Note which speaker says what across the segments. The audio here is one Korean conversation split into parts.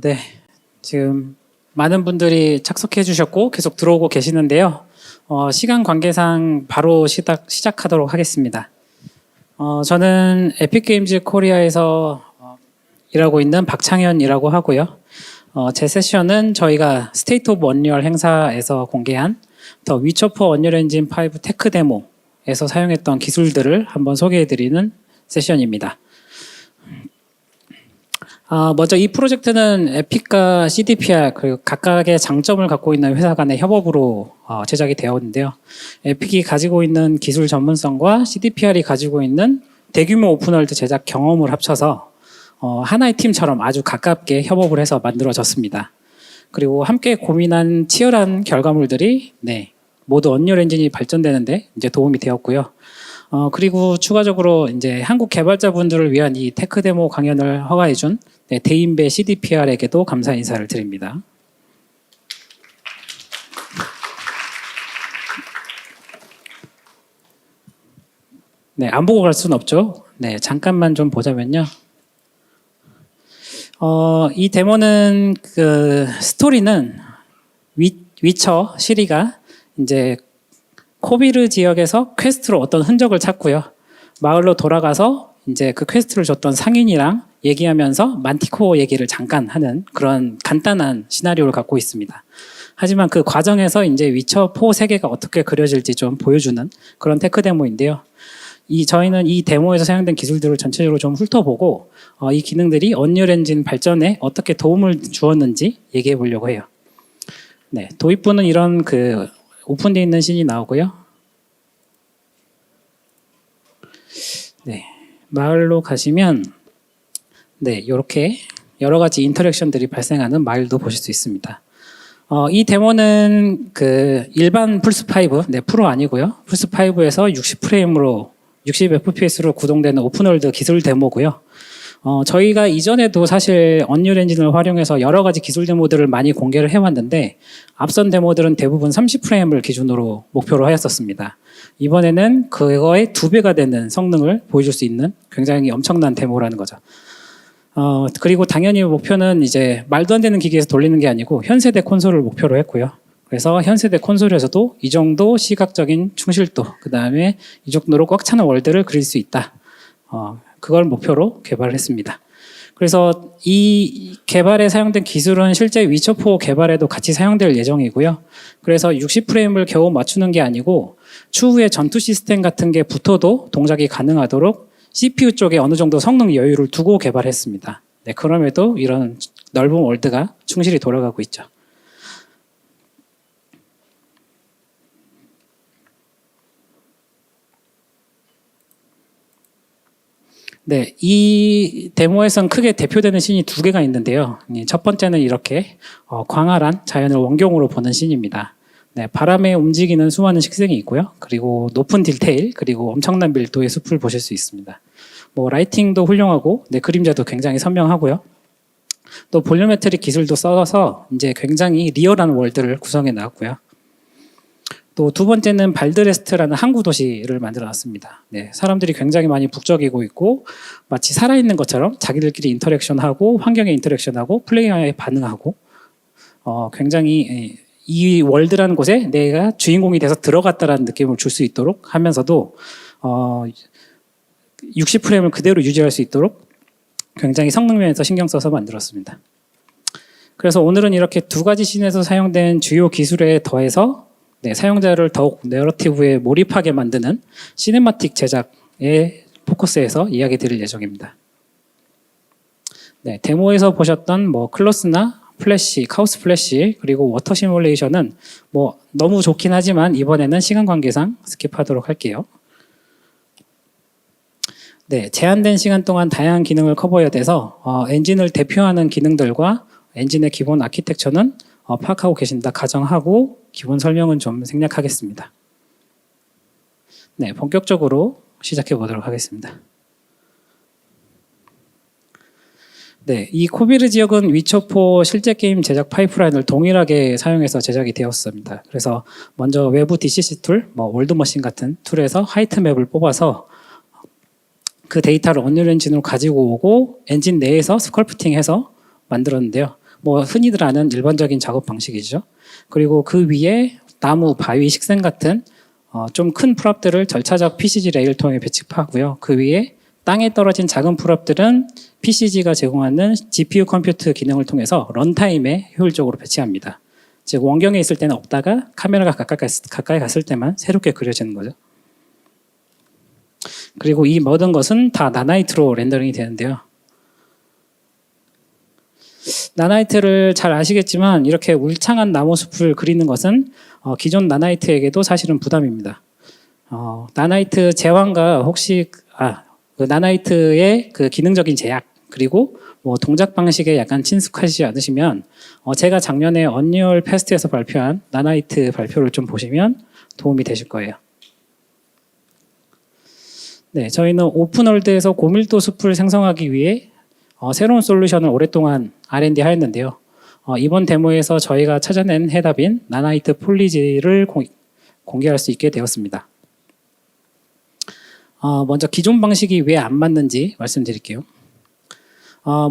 Speaker 1: 네. 지금 많은 분들이 착석해 주셨고 계속 들어오고 계시는데요. 시간 관계상 바로 시작하도록 하겠습니다. 저는 에픽게임즈 코리아에서 일하고 있는 박창현이라고 하고요. 제 세션은 저희가 스테이트 오브 언리얼 행사에서 공개한 더 위쳐포 언리얼 엔진 5 테크 데모에서 사용했던 기술들을 한번 소개해드리는 세션입니다. 먼저 이 프로젝트는 에픽과 CDPR 그리고 각각의 장점을 갖고 있는 회사 간의 협업으로 제작이 되었는데요. 에픽이 가지고 있는 기술 전문성과 CDPR이 가지고 있는 대규모 오픈월드 제작 경험을 합쳐서 하나의 팀처럼 아주 가깝게 협업을 해서 만들어졌습니다. 그리고 함께 고민한 치열한 결과물들이 모두 언리얼 엔진이 발전되는데 이제 도움이 되었고요. 그리고 추가적으로 이제 한국 개발자분들을 위한 이 테크 데모 강연을 허가해준 대인배 CDPR에게도 감사 인사를 드립니다. 안 보고 갈 수는 없죠. 잠깐만 좀 보자면요. 이 데모는 스토리는 위쳐 시리가 이제 코비르 지역에서 퀘스트로 어떤 흔적을 찾고요. 마을로 돌아가서 이제 그 퀘스트를 줬던 상인이랑 얘기하면서 만티코어 얘기를 잠깐 하는 그런 간단한 시나리오를 갖고 있습니다. 하지만 그 과정에서 이제 위쳐4 세계가 어떻게 그려질지 좀 보여주는 그런 테크 데모인데요. 저희는 이 데모에서 사용된 기술들을 전체적으로 좀 훑어보고 이 기능들이 언리얼 엔진 발전에 어떻게 도움을 주었는지 얘기해 보려고 해요. 도입부는 이런 오픈되어 있는 씬이 나오고요. 마을로 가시면 이렇게 여러 가지 인터랙션들이 발생하는 마을도 보실 수 있습니다. 이 데모는 일반 플스5, 프로 아니고요. 플스5에서 60프레임으로 60fps로 구동되는 오픈월드 기술 데모고요. 저희가 이전에도 사실 언리얼 엔진을 활용해서 여러 가지 기술 데모들을 많이 공개를 해왔는데 앞선 데모들은 대부분 30프레임을 기준으로 목표로 하였었습니다. 이번에는 그거의 2배가 되는 성능을 보여줄 수 있는 굉장히 엄청난 데모라는 거죠. 그리고 당연히 목표는 이제 말도 안 되는 기기에서 돌리는 게 아니고 현세대 콘솔을 목표로 했고요. 그래서 현세대 콘솔에서도 이 정도 시각적인 충실도, 그 다음에 이 정도로 꽉 차는 월드를 그릴 수 있다. 그걸 목표로 개발을 했습니다. 그래서 이 개발에 사용된 기술은 실제 위쳐4 개발에도 같이 사용될 예정이고요. 그래서 60프레임을 겨우 맞추는 게 아니고 추후에 전투 시스템 같은 게 붙어도 동작이 가능하도록 CPU 쪽에 어느 정도 성능 여유를 두고 개발했습니다. 그럼에도 이런 넓은 월드가 충실히 돌아가고 있죠. 이 데모에선 크게 대표되는 씬이 2개가 있는데요. 첫 번째는 이렇게 광활한 자연을 원경으로 보는 씬입니다. 바람에 움직이는 수많은 식생이 있고요. 그리고 높은 디테일, 그리고 엄청난 밀도의 숲을 보실 수 있습니다. 라이팅도 훌륭하고, 그림자도 굉장히 선명하고요. 또 볼륨메트릭 기술도 써서 이제 굉장히 리얼한 월드를 구성해 나왔고요. 또 두 번째는 발드레스트라는 항구 도시를 만들어 놨습니다. 사람들이 굉장히 많이 북적이고 있고 마치 살아있는 것처럼 자기들끼리 인터랙션하고 환경에 인터랙션하고 플레이어에 반응하고 굉장히 이 월드라는 곳에 내가 주인공이 돼서 들어갔다라는 느낌을 줄 수 있도록 하면서도 60프레임을 그대로 유지할 수 있도록 굉장히 성능 면에서 신경 써서 만들었습니다. 그래서 오늘은 이렇게 2가지 씬에서 사용된 주요 기술에 더해서 사용자를 더욱 내러티브에 몰입하게 만드는 시네마틱 제작에 포커스해서 이야기 드릴 예정입니다. 데모에서 보셨던 클로스나 플래시, 카오스 플래시, 그리고 워터 시뮬레이션은 너무 좋긴 하지만 이번에는 시간 관계상 스킵하도록 할게요. 제한된 시간 동안 다양한 기능을 커버해야 돼서 엔진을 대표하는 기능들과 엔진의 기본 아키텍처는 파악하고 계신다 가정하고 기본 설명은 좀 생략하겠습니다. 본격적으로 시작해 보도록 하겠습니다. 이 코비르 지역은 위쳐4 실제 게임 제작 파이프라인을 동일하게 사용해서 제작이 되었습니다. 그래서 먼저 외부 DCC 툴, 월드머신 같은 툴에서 화이트맵을 뽑아서 그 데이터를 언리얼 엔진으로 가지고 오고 엔진 내에서 스컬프팅해서 만들었는데요. 뭐 흔히들 아는 일반적인 작업 방식이죠. 그리고 그 위에 나무, 바위, 식생 같은 좀 큰 풀업들을 절차적 PCG 레이를 통해 배치하고요. 그 위에 땅에 떨어진 작은 풀업들은 PCG가 제공하는 GPU 컴퓨트 기능을 통해서 런타임에 효율적으로 배치합니다. 즉 원경에 있을 때는 없다가 카메라가 가까이 갔을 때만 새롭게 그려지는 거죠. 그리고 이 모든 것은 다 나나이트로 렌더링이 되는데요. 나나이트를 잘 아시겠지만 이렇게 울창한 나무숲을 그리는 것은 기존 나나이트에게도 사실은 부담입니다. 나나이트 제왕과 혹시 그 나나이트의 그 기능적인 제약 그리고 뭐 동작 방식에 약간 친숙하지 않으시면 제가 작년에 언리얼 페스트에서 발표한 나나이트 발표를 좀 보시면 도움이 되실 거예요. 네, 저희는 오픈월드에서 고밀도 숲을 생성하기 위해 새로운 솔루션을 오랫동안 R&D 하였는데요. 이번 데모에서 저희가 찾아낸 해답인 나나이트 폴리지를 공개할 수 있게 되었습니다. 먼저 기존 방식이 왜 안 맞는지 말씀드릴게요.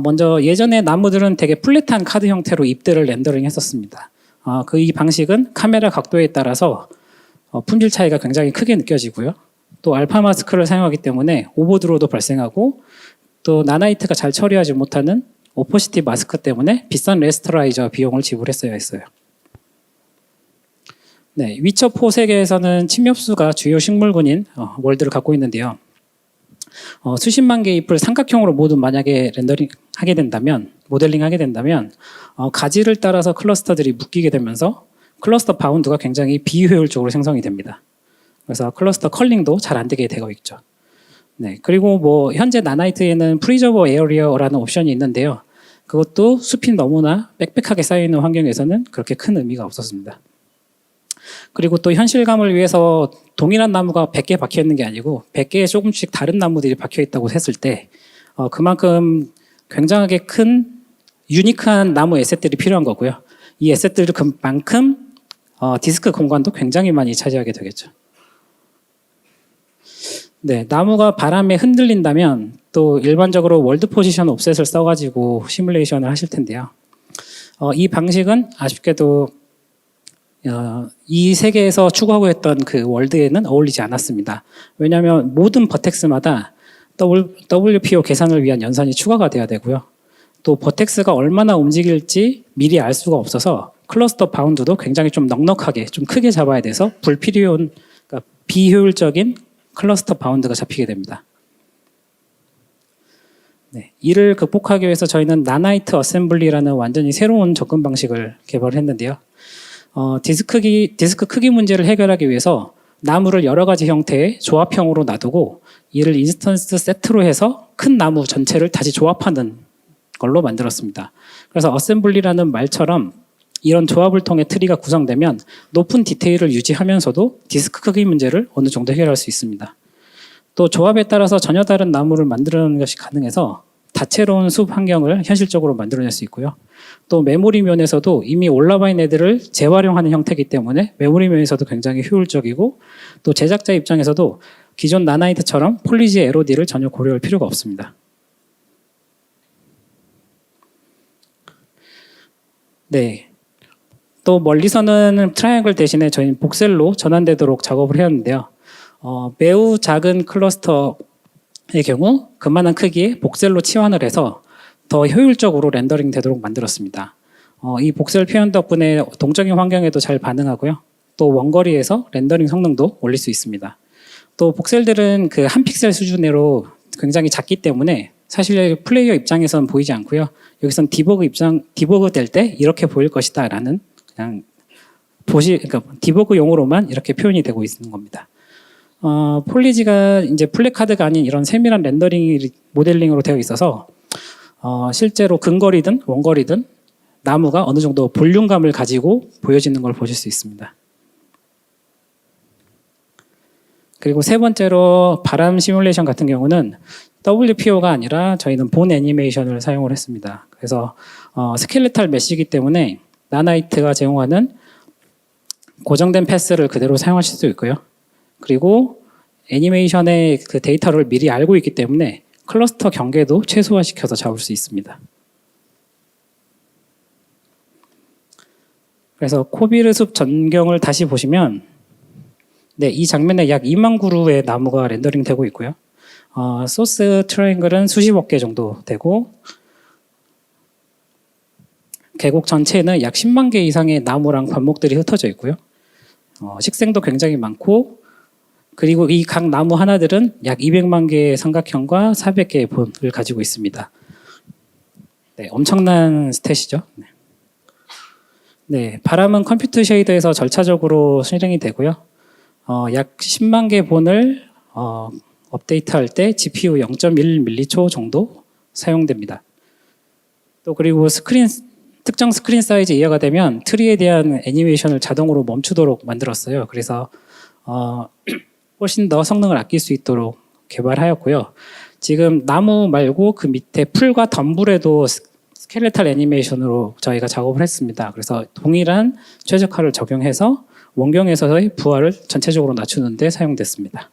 Speaker 1: 먼저 예전에 나무들은 되게 플랫한 카드 형태로 잎들을 렌더링 했었습니다. 이 방식은 카메라 각도에 따라서 품질 차이가 굉장히 크게 느껴지고요. 또 알파 마스크를 사용하기 때문에 오버드로도 발생하고 또 나나이트가 잘 처리하지 못하는 오퍼시티 마스크 때문에 비싼 레스터라이저 비용을 지불했어야 했어요. 네, 위쳐4 세계에서는 침엽수가 주요 식물군인 월드를 갖고 있는데요. 수십만 개의 잎을 삼각형으로 모두 만약에 렌더링하게 된다면, 모델링하게 된다면 가지를 따라서 클러스터들이 묶이게 되면서 클러스터 바운드가 굉장히 비효율적으로 생성이 됩니다. 그래서 클러스터 컬링도 잘 안 되게 되고 있죠. 네, 그리고 뭐 현재 나나이트에는 프리저버 에어리어라는 옵션이 있는데요. 그것도 숲이 너무나 빽빽하게 쌓여있는 환경에서는 그렇게 큰 의미가 없었습니다. 그리고 또 현실감을 위해서 동일한 나무가 100개 박혀 있는 게 아니고 100개의 조금씩 다른 나무들이 박혀 있다고 했을 때 그만큼 굉장하게 큰 유니크한 나무 에셋들이 필요한 거고요. 이 에셋들도 그만큼 디스크 공간도 굉장히 많이 차지하게 되겠죠. 네, 나무가 바람에 흔들린다면 또 일반적으로 월드 포지션 옵셋을 써가지고 시뮬레이션을 하실 텐데요. 이 방식은 아쉽게도 이 세계에서 추구하고 했던 그 월드에는 어울리지 않았습니다. 왜냐하면 모든 버텍스마다 WPO 계산을 위한 연산이 추가가 돼야 되고요. 또 버텍스가 얼마나 움직일지 미리 알 수가 없어서 클러스터 바운드도 굉장히 좀 넉넉하게 좀 크게 잡아야 돼서 불필요한 그러니까 비효율적인 클러스터 바운드가 잡히게 됩니다. 네, 이를 극복하기 위해서 저희는 나나이트 어셈블리라는 완전히 새로운 접근 방식을 개발했는데요. 디스크 크기 문제를 해결하기 위해서 나무를 여러 가지 형태의 조합형으로 놔두고 이를 인스턴스 세트로 해서 큰 나무 전체를 다시 조합하는 걸로 만들었습니다. 그래서 어셈블리라는 말처럼 이런 조합을 통해 트리가 구성되면 높은 디테일을 유지하면서도 디스크 크기 문제를 어느 정도 해결할 수 있습니다. 또 조합에 따라서 전혀 다른 나무를 만들어내는 것이 가능해서 다채로운 숲 환경을 현실적으로 만들어낼 수 있고요. 또 메모리 면에서도 이미 올라와 있는 애들을 재활용하는 형태이기 때문에 메모리 면에서도 굉장히 효율적이고 또 제작자 입장에서도 기존 나나이트처럼 폴리지 LOD를 전혀 고려할 필요가 없습니다. 네. 또 멀리서는 트라이앵글 대신에 저희는 복셀로 전환되도록 작업을 해왔는데요. 매우 작은 클러스터의 경우 그만한 크기의 복셀로 치환을 해서 더 효율적으로 렌더링 되도록 만들었습니다. 이 복셀 표현 덕분에 동적인 환경에도 잘 반응하고요. 또 원거리에서 렌더링 성능도 올릴 수 있습니다. 또 복셀들은 그 한 픽셀 수준으로 굉장히 작기 때문에 사실 플레이어 입장에서는 보이지 않고요. 여기선 디버그 될 때 이렇게 보일 것이다라는 그냥 그러니까 디버그용으로만 이렇게 표현이 되고 있는 겁니다. 폴리지가 이제 플래카드가 아닌 이런 세밀한 렌더링 모델링으로 되어 있어서 실제로 근거리든 원거리든 나무가 어느 정도 볼륨감을 가지고 보여지는 걸 보실 수 있습니다. 그리고 세 번째로 바람 시뮬레이션 같은 경우는 WPO가 아니라 저희는 본 애니메이션을 사용을 했습니다. 그래서 스켈레탈 메시기 때문에 나나이트가 제공하는 고정된 패스를 그대로 사용하실 수 있고요. 그리고 애니메이션의 그 데이터를 미리 알고 있기 때문에 클러스터 경계도 최소화시켜서 잡을 수 있습니다. 그래서 코비르 숲 전경을 다시 보시면 네, 이 장면에 약 2만 그루의 나무가 렌더링 되고 있고요. 소스 트라이앵글은 수십억 개 정도 되고 계곡 전체에는 약 10만 개 이상의 나무랑 관목들이 흩어져 있고요. 식생도 굉장히 많고 그리고 이 각 나무 하나들은 약 200만 개의 삼각형과 400개의 본을 가지고 있습니다. 네, 엄청난 스탯이죠. 네. 네, 바람은 컴퓨터 쉐이더에서 절차적으로 실행이 되고요. 약 10만 개 본을 업데이트할 때 GPU 0.1m초 정도 사용됩니다. 또 그리고 특정 스크린 사이즈 이하가 되면 트리에 대한 애니메이션을 자동으로 멈추도록 만들었어요. 그래서 훨씬 더 성능을 아낄 수 있도록 개발하였고요. 지금 나무 말고 그 밑에 풀과 덤불에도 스켈레탈 애니메이션으로 저희가 작업을 했습니다. 그래서 동일한 최적화를 적용해서 원경에서의 부하를 전체적으로 낮추는 데 사용됐습니다.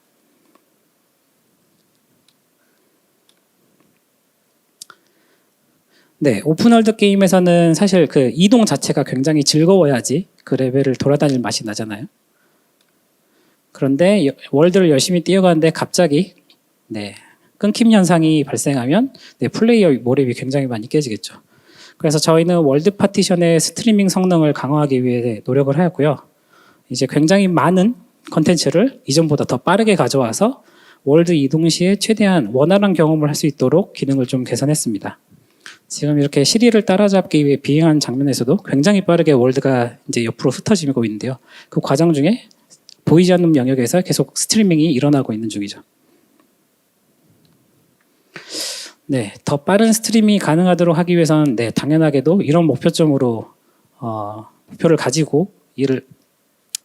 Speaker 1: 네, 오픈월드 게임에서는 사실 그 이동 자체가 굉장히 즐거워야지 그 레벨을 돌아다닐 맛이 나잖아요. 그런데 월드를 열심히 뛰어가는데 갑자기 끊김 현상이 발생하면 플레이어 몰입이 굉장히 많이 깨지겠죠. 그래서 저희는 월드 파티션의 스트리밍 성능을 강화하기 위해 노력을 하였고요. 이제 굉장히 많은 컨텐츠를 이전보다 더 빠르게 가져와서 월드 이동 시에 최대한 원활한 경험을 할 수 있도록 기능을 좀 개선했습니다. 지금 이렇게 시리를 따라잡기 위해 비행한 장면에서도 굉장히 빠르게 월드가 이제 옆으로 흩어지고 있는데요. 그 과정 중에 보이지 않는 영역에서 계속 스트리밍이 일어나고 있는 중이죠. 네, 더 빠른 스트리밍이 가능하도록 하기 위해서는 당연하게도 이런 목표점으로 목표를 가지고 이를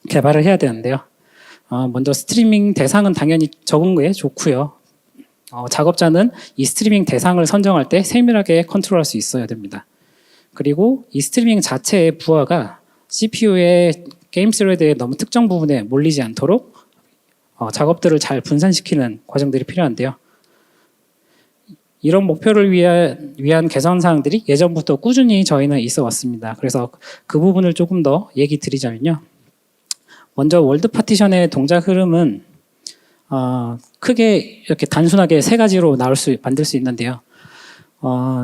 Speaker 1: 개발을 해야 되는데요. 먼저 스트리밍 대상은 당연히 적은 게 좋고요. 작업자는 이 스트리밍 대상을 선정할 때 세밀하게 컨트롤할 수 있어야 됩니다. 그리고 이 스트리밍 자체의 부하가 CPU의 게임 스레드의 너무 특정 부분에 몰리지 않도록 작업들을 잘 분산시키는 과정들이 필요한데요. 이런 목표를 위한 개선 사항들이 예전부터 꾸준히 저희는 있어 왔습니다. 그래서 그 부분을 조금 더 얘기 드리자면요. 먼저 월드 파티션의 동작 흐름은 크게 이렇게 단순하게 세 가지로 만들 수 있는데요.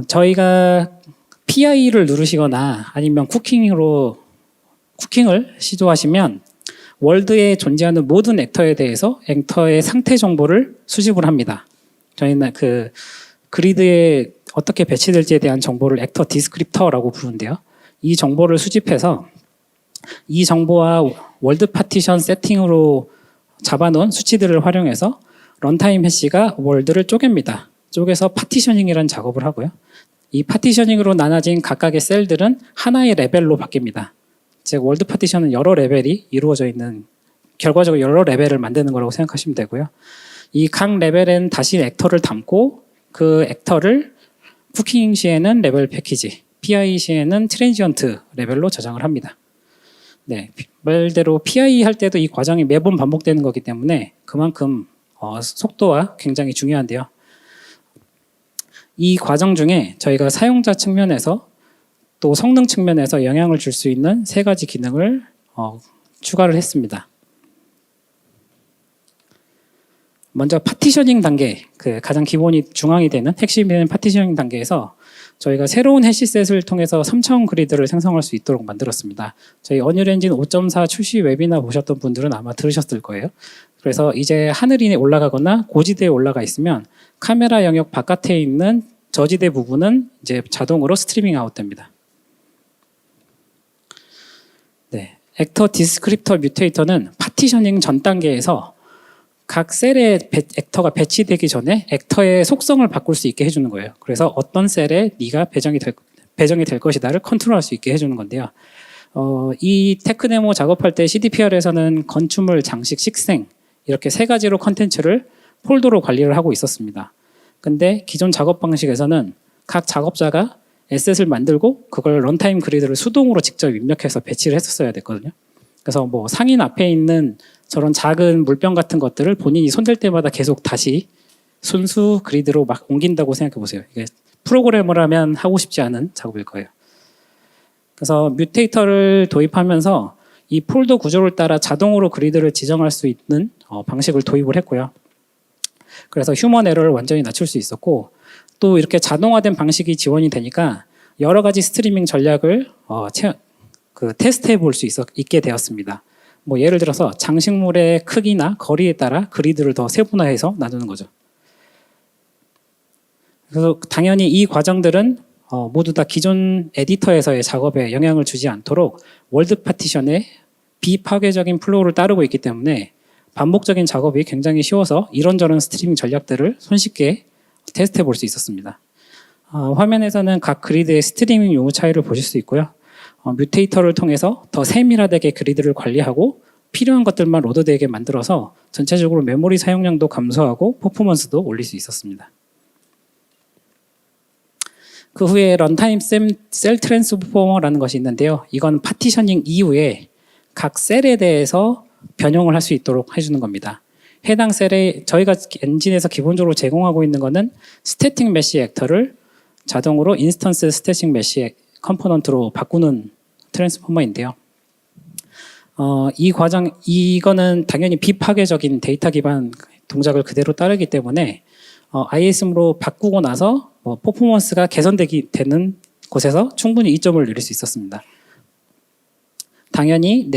Speaker 1: 저희가 PI를 누르시거나 아니면 쿠킹을 시도하시면 월드에 존재하는 모든 액터에 대해서 액터의 상태 정보를 수집을 합니다. 저희는 그 그리드에 어떻게 배치될지에 대한 정보를 액터 디스크립터라고 부르는데요. 이 정보를 수집해서 이 정보와 월드 파티션 세팅으로 잡아놓은 수치들을 활용해서 런타임 해시가 월드를 쪼갭니다. 쪼개서 파티셔닝이라는 작업을 하고요. 이 파티셔닝으로 나눠진 각각의 셀들은 하나의 레벨로 바뀝니다. 즉 월드 파티션은 여러 레벨이 이루어져 있는 결과적으로 여러 레벨을 만드는 거라고 생각하시면 되고요. 이 각 레벨엔 다시 액터를 담고 그 액터를 쿠킹 시에는 레벨 패키지, PI 시에는 트랜지언트 레벨로 저장을 합니다. 네, 말대로 PI 할 때도 이 과정이 매번 반복되는 거기 때문에 그만큼 속도가 굉장히 중요한데요. 이 과정 중에 저희가 사용자 측면에서 또 성능 측면에서 영향을 줄 수 있는 세 가지 기능을 추가를 했습니다. 먼저 파티셔닝 단계, 그 가장 기본이 중앙이 되는 핵심이 되는 파티셔닝 단계에서 저희가 새로운 해시셋을 통해서 3차원 그리드를 생성할 수 있도록 만들었습니다. 저희 언리얼 엔진 5.4 출시 웨비나 보셨던 분들은 아마 들으셨을 거예요. 그래서 이제 하늘이 올라가거나 고지대에 올라가 있으면 카메라 영역 바깥에 있는 저지대 부분은 이제 자동으로 스트리밍 아웃됩니다. 네, 액터 디스크립터 뮤테이터는 파티셔닝 전 단계에서 각 셀에 액터가 배치되기 전에 액터의 속성을 바꿀 수 있게 해주는 거예요. 그래서 어떤 셀에 네가 배정이 될 것이다를 컨트롤할 수 있게 해주는 건데요. 이 테크네모 작업할 때 CDPR에서는 건축물, 장식, 식생 이렇게 세 가지로 컨텐츠를 폴더로 관리를 하고 있었습니다. 근데 기존 작업 방식에서는 각 작업자가 에셋을 만들고 그걸 런타임 그리드를 수동으로 직접 입력해서 배치를 했었어야 됐거든요. 그래서 뭐 상인 앞에 있는 저런 작은 물병 같은 것들을 본인이 손댈 때마다 계속 다시 순수 그리드로 막 옮긴다고 생각해 보세요. 이게 프로그래머라면 하고 싶지 않은 작업일 거예요. 그래서 뮤테이터를 도입하면서 이 폴더 구조를 따라 자동으로 그리드를 지정할 수 있는 방식을 도입을 했고요. 그래서 휴먼 에러를 완전히 낮출 수 있었고, 또 이렇게 자동화된 방식이 지원이 되니까 여러 가지 스트리밍 전략을 테스트해 볼 수 있게 되었습니다. 뭐 예를 들어서 장식물의 크기나 거리에 따라 그리드를 더 세분화해서 나누는 거죠. 그래서 당연히 이 과정들은 모두 다 기존 에디터에서의 작업에 영향을 주지 않도록 월드 파티션의 비파괴적인 플로우를 따르고 있기 때문에 반복적인 작업이 굉장히 쉬워서 이런저런 스트리밍 전략들을 손쉽게 테스트해 볼 수 있었습니다. 화면에서는 각 그리드의 스트리밍 용어 차이를 보실 수 있고요. 뮤테이터를 통해서 더 세밀하게 그리드를 관리하고 필요한 것들만 로드되게 만들어서 전체적으로 메모리 사용량도 감소하고 퍼포먼스도 올릴 수 있었습니다. 그 후에 런타임 셀 트랜스포머라는 것이 있는데요. 이건 파티셔닝 이후에 각 셀에 대해서 변형을 할 수 있도록 해주는 겁니다. 해당 셀에 저희가 엔진에서 기본적으로 제공하고 있는 것은 스태틱 메시 액터를 자동으로 인스턴스 스태틱 메시 컴포넌트로 바꾸는 트랜스포머인데요. 이거는 당연히 비파괴적인 데이터 기반 동작을 그대로 따르기 때문에 ISM으로 바꾸고 나서 퍼포먼스가 되는 곳에서 충분히 이점을 누릴 수 있었습니다. 당연히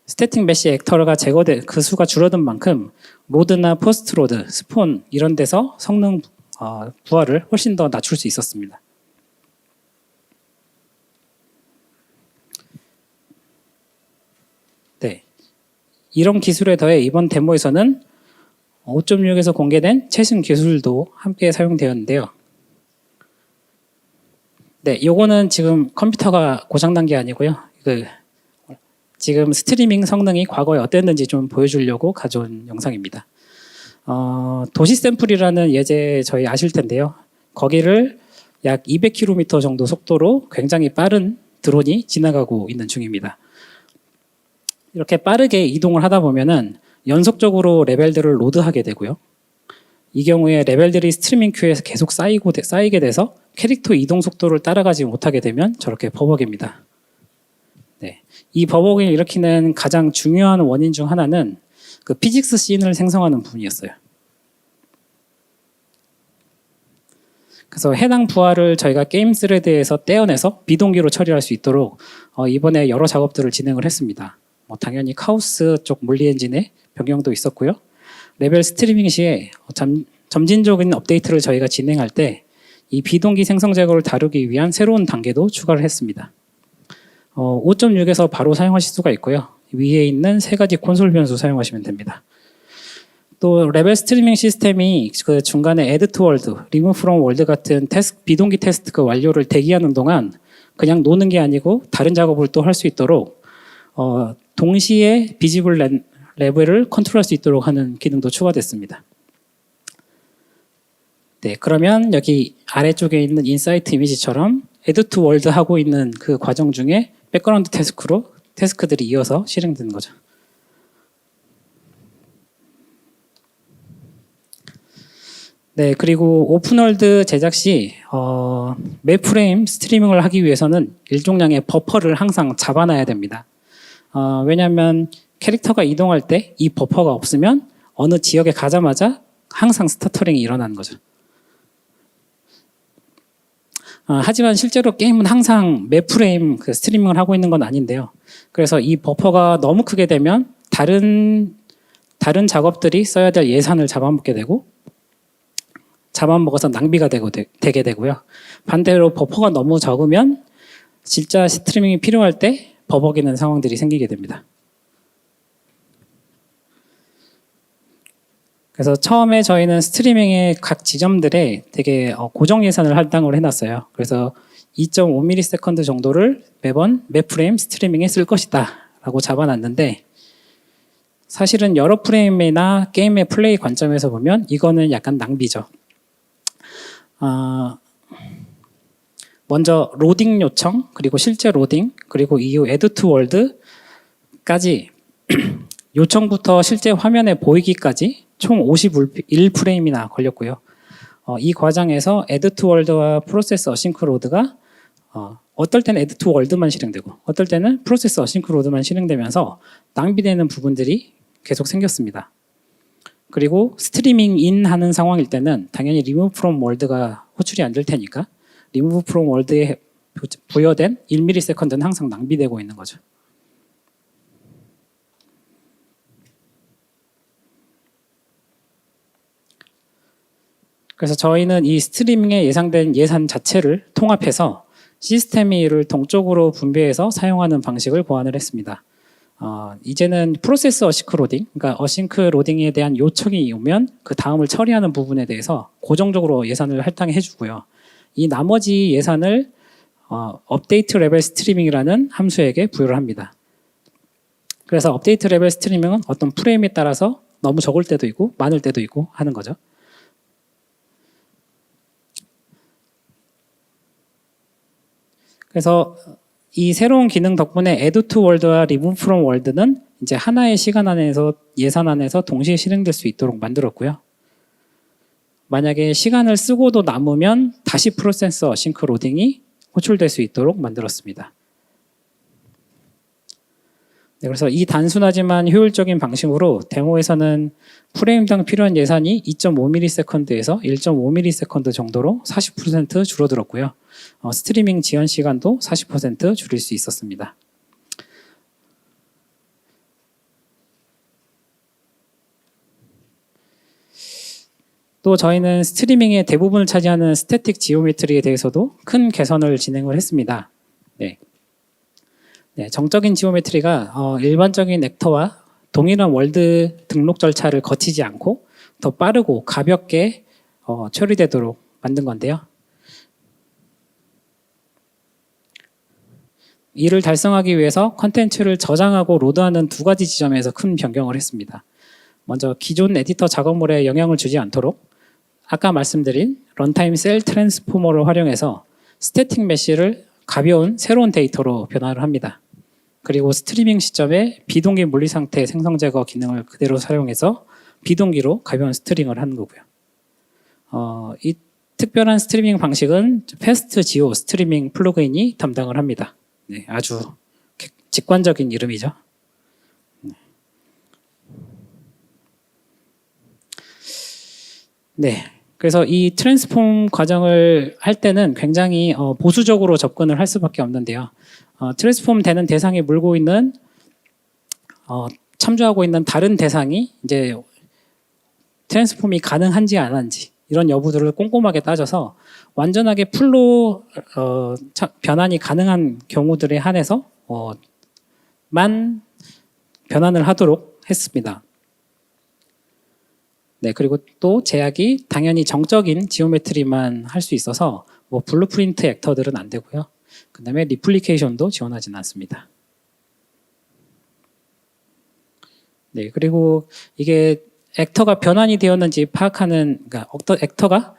Speaker 1: 스태틱 메시 액터가 그 수가 줄어든 만큼 로드나 포스트 로드, 스폰 이런 데서 성능 부하를 훨씬 더 낮출 수 있었습니다. 네, 이런 기술에 더해 이번 데모에서는 5.6에서 공개된 최신 기술도 함께 사용되었는데요. 네, 요거는 지금 컴퓨터가 고장난 게 아니고요. 지금 스트리밍 성능이 과거에 어땠는지 좀 보여주려고 가져온 영상입니다. 도시 샘플이라는 예제 저희 아실 텐데요. 거기를 약 200km 정도 속도로 굉장히 빠른 드론이 지나가고 있는 중입니다. 이렇게 빠르게 이동을 하다 보면은 연속적으로 레벨들을 로드하게 되고요. 이 경우에 레벨들이 스트리밍 큐에서 계속 쌓이게 돼서 캐릭터 이동 속도를 따라가지 못하게 되면 저렇게 버벅입니다. 네, 이 버벅을 일으키는 가장 중요한 원인 중 하나는 그 피직스 씬을 생성하는 부분이었어요. 그래서 해당 부하를 저희가 게임 스레드에서 떼어내서 비동기로 처리할 수 있도록 이번에 여러 작업들을 진행을 했습니다. 당연히 카오스 쪽 물리 엔진의 변경도 있었고요. 레벨 스트리밍 시에 점진적인 업데이트를 저희가 진행할 때 이 비동기 생성 제거를 다루기 위한 새로운 단계도 추가를 했습니다. 5.6에서 바로 사용하실 수가 있고요. 위에 있는 세 가지 콘솔 변수 사용하시면 됩니다. 또 레벨 스트리밍 시스템이 그 중간에 add to world, remove from world 같은 비동기 테스트 완료를 대기하는 동안 그냥 노는 게 아니고 다른 작업을 또 할 수 있도록 동시에 비지블 레벨을 컨트롤할 수 있도록 하는 기능도 추가됐습니다. 네, 그러면 여기 아래쪽에 있는 인사이트 이미지처럼 add to world 하고 있는 그 과정 중에 백그라운드 태스크들이 이어서 실행되는 거죠. 네, 그리고 오픈월드 제작 시 맵 프레임 스트리밍을 하기 위해서는 일종량의 버퍼를 항상 잡아놔야 됩니다. 왜냐하면 캐릭터가 이동할 때 이 버퍼가 없으면 어느 지역에 가자마자 항상 스터터링이 일어나는 거죠. 하지만 실제로 게임은 항상 맵 프레임 스트리밍을 하고 있는 건 아닌데요. 그래서 이 버퍼가 너무 크게 되면 다른 작업들이 써야 될 예산을 잡아먹게 되고 잡아먹어서 낭비가 되게 되고요. 반대로 버퍼가 너무 적으면 진짜 스트리밍이 필요할 때 버벅이는 상황들이 생기게 됩니다. 그래서 처음에 저희는 스트리밍의 각 지점들에 되게 고정 예산을 할당을 해놨어요. 그래서 2.5ms 정도를 매번 맵 프레임 스트리밍에 쓸 것이다 라고 잡아놨는데 사실은 여러 프레임이나 게임의 플레이 관점에서 보면 이거는 약간 낭비죠. 먼저 로딩 요청, 그리고 실제 로딩, 그리고 이후 add to world까지 요청부터 실제 화면에 보이기까지 총 51프레임이나 걸렸고요. 이 과정에서 add to world와 프로세스 어싱크 로드가 어떨 때는 add to world만 실행되고 어떨 때는 프로세스 어싱크로드만 실행되면서 낭비되는 부분들이 계속 생겼습니다. 그리고 스트리밍 인 하는 상황일 때는 당연히 remove from world가 호출이 안 될 테니까 remove from world에 부여된 1ms는 항상 낭비되고 있는 거죠. 그래서 저희는 이 스트리밍에 예상된 예산 자체를 통합해서 시스템이 이를 동적으로 분배해서 사용하는 방식을 고안을 했습니다. 이제는 프로세스 어싱크 로딩, 그러니까 어싱크 로딩에 대한 요청이 오면 그 다음을 처리하는 부분에 대해서 고정적으로 예산을 할당해 주고요. 이 나머지 예산을 업데이트 레벨 스트리밍이라는 함수에게 부여를 합니다. 그래서 업데이트 레벨 스트리밍은 어떤 프레임에 따라서 너무 적을 때도 있고 많을 때도 있고 하는 거죠. 그래서 이 새로운 기능 덕분에 add to world와 remove from world는 이제 하나의 시간 안에서 예산 안에서 동시에 실행될 수 있도록 만들었고요. 만약에 시간을 쓰고도 남으면 다시 프로세스 어싱크 로딩이 호출될 수 있도록 만들었습니다. 네, 그래서 이 단순하지만 효율적인 방식으로 데모에서는 프레임당 필요한 예산이 2.5ms에서 1.5ms 정도로 40% 줄어들었고요. 스트리밍 지연 시간도 40% 줄일 수 있었습니다. 또 저희는 스트리밍의 대부분을 차지하는 스태틱 지오메트리에 대해서도 큰 개선을 진행을 했습니다. 네. 네, 정적인 지오메트리가 일반적인 액터와 동일한 월드 등록 절차를 거치지 않고 더 빠르고 가볍게 처리되도록 만든 건데요. 이를 달성하기 위해서 컨텐츠를 저장하고 로드하는 두 가지 지점에서 큰 변경을 했습니다. 먼저 기존 에디터 작업물에 영향을 주지 않도록 아까 말씀드린 런타임 셀 트랜스포머를 활용해서 스태틱 메시를 가벼운 새로운 데이터로 변화를 합니다. 그리고 스트리밍 시점에 비동기 물리 상태 생성 제거 기능을 그대로 사용해서 비동기로 가벼운 스트링을 하는 거고요. 이 특별한 스트리밍 방식은 패스트 지오 스트리밍 플러그인이 담당을 합니다. 네, 아주 직관적인 이름이죠. 네, 그래서 이 트랜스폼 과정을 할 때는 굉장히 보수적으로 접근을 할 수밖에 없는데요. 트랜스폼 되는 대상에 물고 있는 참조하고 있는 다른 대상이 이제 트랜스폼이 가능한지 안 한지 이런 여부들을 꼼꼼하게 따져서 완전하게 풀로 변환이 가능한 경우들에 한해서 만 변환을 하도록 했습니다. 네, 그리고 또 제약이 당연히 정적인 지오메트리만 할 수 있어서 뭐 블루프린트 액터들은 안 되고요. 그 다음에 리플리케이션도 지원하지는 않습니다. 네, 그리고 이게 액터가 변환이 되었는지 파악하는, 그러니까 액터가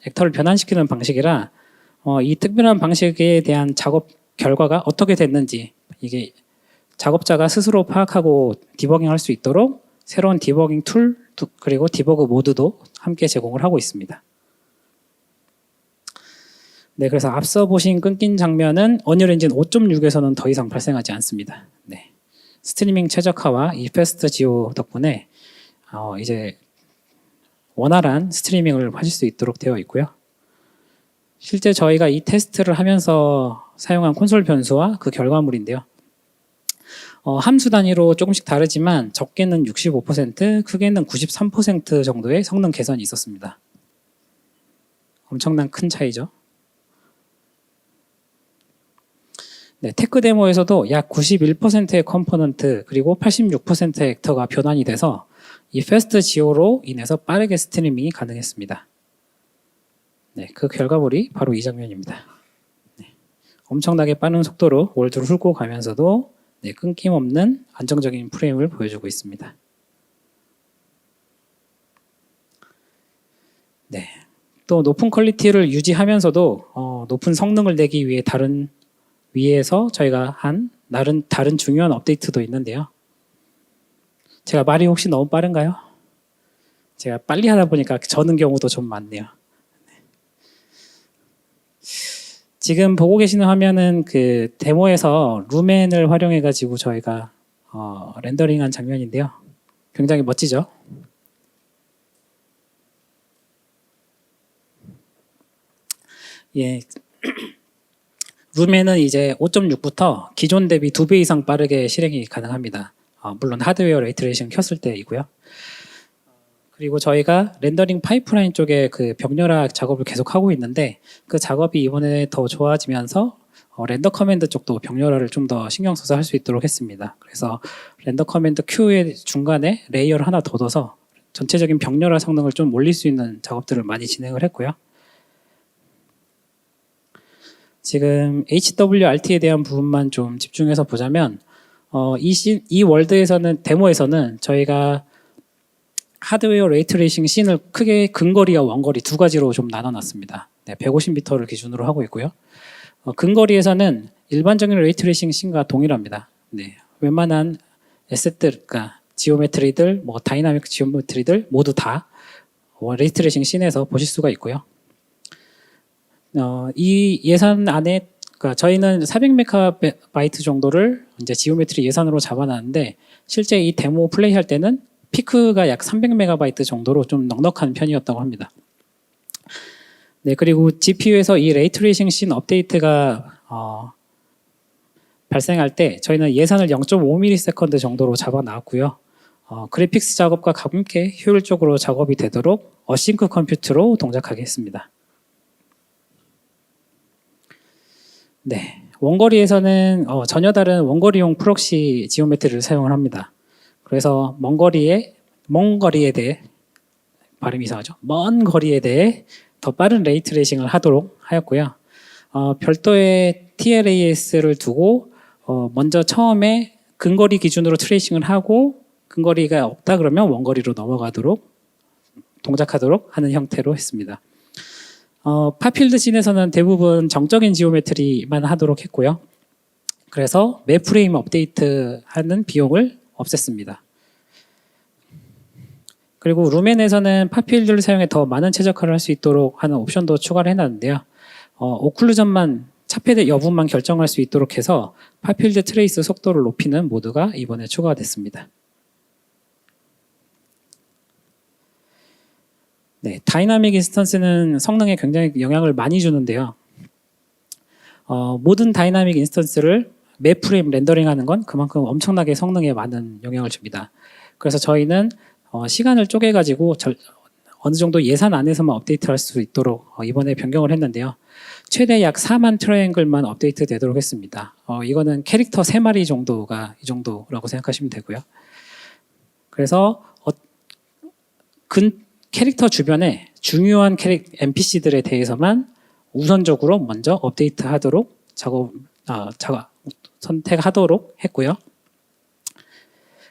Speaker 1: 액터를 변환시키는 방식이라 이 특별한 방식에 대한 작업 결과가 어떻게 됐는지 이게 작업자가 스스로 파악하고 디버깅할 수 있도록 새로운 디버깅 툴 그리고 디버그 모드도 함께 제공을 하고 있습니다. 네, 그래서 앞서 보신 끊긴 장면은 언리얼 엔진 5.6에서는 더 이상 발생하지 않습니다. 네, 스트리밍 최적화와 이 패스트 지오 덕분에 이제 원활한 스트리밍을 하실 수 있도록 되어 있고요. 실제 저희가 이 테스트를 하면서 사용한 콘솔 변수와 그 결과물인데요. 함수 단위로 조금씩 다르지만 적게는 65%, 크게는 93% 정도의 성능 개선이 있었습니다. 엄청난 큰 차이죠. 네, 테크 데모에서도 약 91%의 컴포넌트 그리고 86%의 액터가 변환이 돼서 이 패스트 지오로 인해서 빠르게 스트리밍이 가능했습니다. 네, 그 결과물이 바로 이 장면입니다. 네, 엄청나게 빠른 속도로 월드를 훑고 가면서도 네, 끊김없는 안정적인 프레임을 보여주고 있습니다. 네, 또 높은 퀄리티를 유지하면서도 높은 성능을 내기 위해서 저희가 한 다른 중요한 업데이트도 있는데요. 제가 말이 혹시 너무 빠른가요? 제가 빨리 하다 보니까 저는 경우도 좀 많네요. 지금 보고 계시는 화면은 그 데모에서 루멘을 활용해가지고 저희가 렌더링한 장면인데요. 굉장히 멋지죠? 예. 루멘은 이제 5.6부터 기존 대비 2배 이상 빠르게 실행이 가능합니다. 물론 하드웨어 레이트레이싱 켰을 때이고요. 그리고 저희가 렌더링 파이프라인 쪽에 그 병렬화 작업을 계속 하고 있는데 그 작업이 이번에 더 좋아지면서 렌더 커맨드 쪽도 병렬화를 좀 더 신경 써서 할 수 있도록 했습니다. 그래서 렌더 커맨드 Q의 중간에 레이어를 하나 더 둬서 전체적인 병렬화 성능을 좀 올릴 수 있는 작업들을 많이 진행을 했고요. 지금 HWRT에 대한 부분만 좀 집중해서 보자면 이 월드에서는 데모에서는 저희가 하드웨어 레이트레이싱 씬을 크게 근거리와 원거리 두 가지로 좀 나눠놨습니다. 네, 150m를 기준으로 하고 있고요. 근거리에서는 일반적인 레이트레이싱 씬과 동일합니다. 네, 웬만한 에셋들, 그러니까 지오메트리들, 뭐 다이나믹 지오메트리들 모두 다 레이트레이싱 씬에서 보실 수가 있고요. 이 예산 안에 그러니까 저희는 400메가바이트 정도를 이제 지오메트리 예산으로 잡아놨는데 실제 이 데모 플레이할 때는 피크가 약 300메가바이트 정도로 좀 넉넉한 편이었다고 합니다. 네, 그리고 GPU에서 이 레이트레이싱 씬 업데이트가 발생할 때 저희는 예산을 0.5ms 정도로 잡아놨고요. 그래픽스 작업과 함께 효율적으로 작업이 되도록 어싱크 컴퓨트로 동작하게 했습니다. 네, 원거리에서는 전혀 다른 원거리용 프록시 지오메트리를 사용을 합니다. 그래서 먼 거리에 대해 발음이 이상하죠. 먼 거리에 대해 더 빠른 레이트레이싱을 하도록 하였고요. 별도의 TLAS를 두고 먼저 처음에 근거리 기준으로 트레이싱을 하고 근거리가 없다 그러면 원거리로 넘어가도록 동작하도록 하는 형태로 했습니다. 파필드 씬에서는 대부분 정적인 지오메트리만 하도록 했고요. 그래서 매 프레임 업데이트 하는 비용을 없앴습니다. 그리고 루멘에서는 파필드를 사용해 더 많은 최적화를 할 수 있도록 하는 옵션도 추가를 해놨는데요. 오클루전만 차폐 여부만 결정할 수 있도록 해서 파필드 트레이스 속도를 높이는 모드가 이번에 추가가 됐습니다. 네, 다이나믹 인스턴스는 성능에 굉장히 영향을 많이 주는데요. 모든 다이나믹 인스턴스를 매 프레임 렌더링하는 건 그만큼 엄청나게 성능에 많은 영향을 줍니다. 그래서 저희는 시간을 쪼개가지고 어느 정도 예산 안에서만 업데이트할 수 있도록 이번에 변경을 했는데요. 최대 약 4만 트라이앵글만 업데이트 되도록 했습니다. 이거는 캐릭터 3마리 정도가 이 정도라고 생각하시면 되고요. 그래서 캐릭터 주변에 중요한 NPC들에 대해서만 우선적으로 먼저 업데이트하도록 선택하도록 했고요.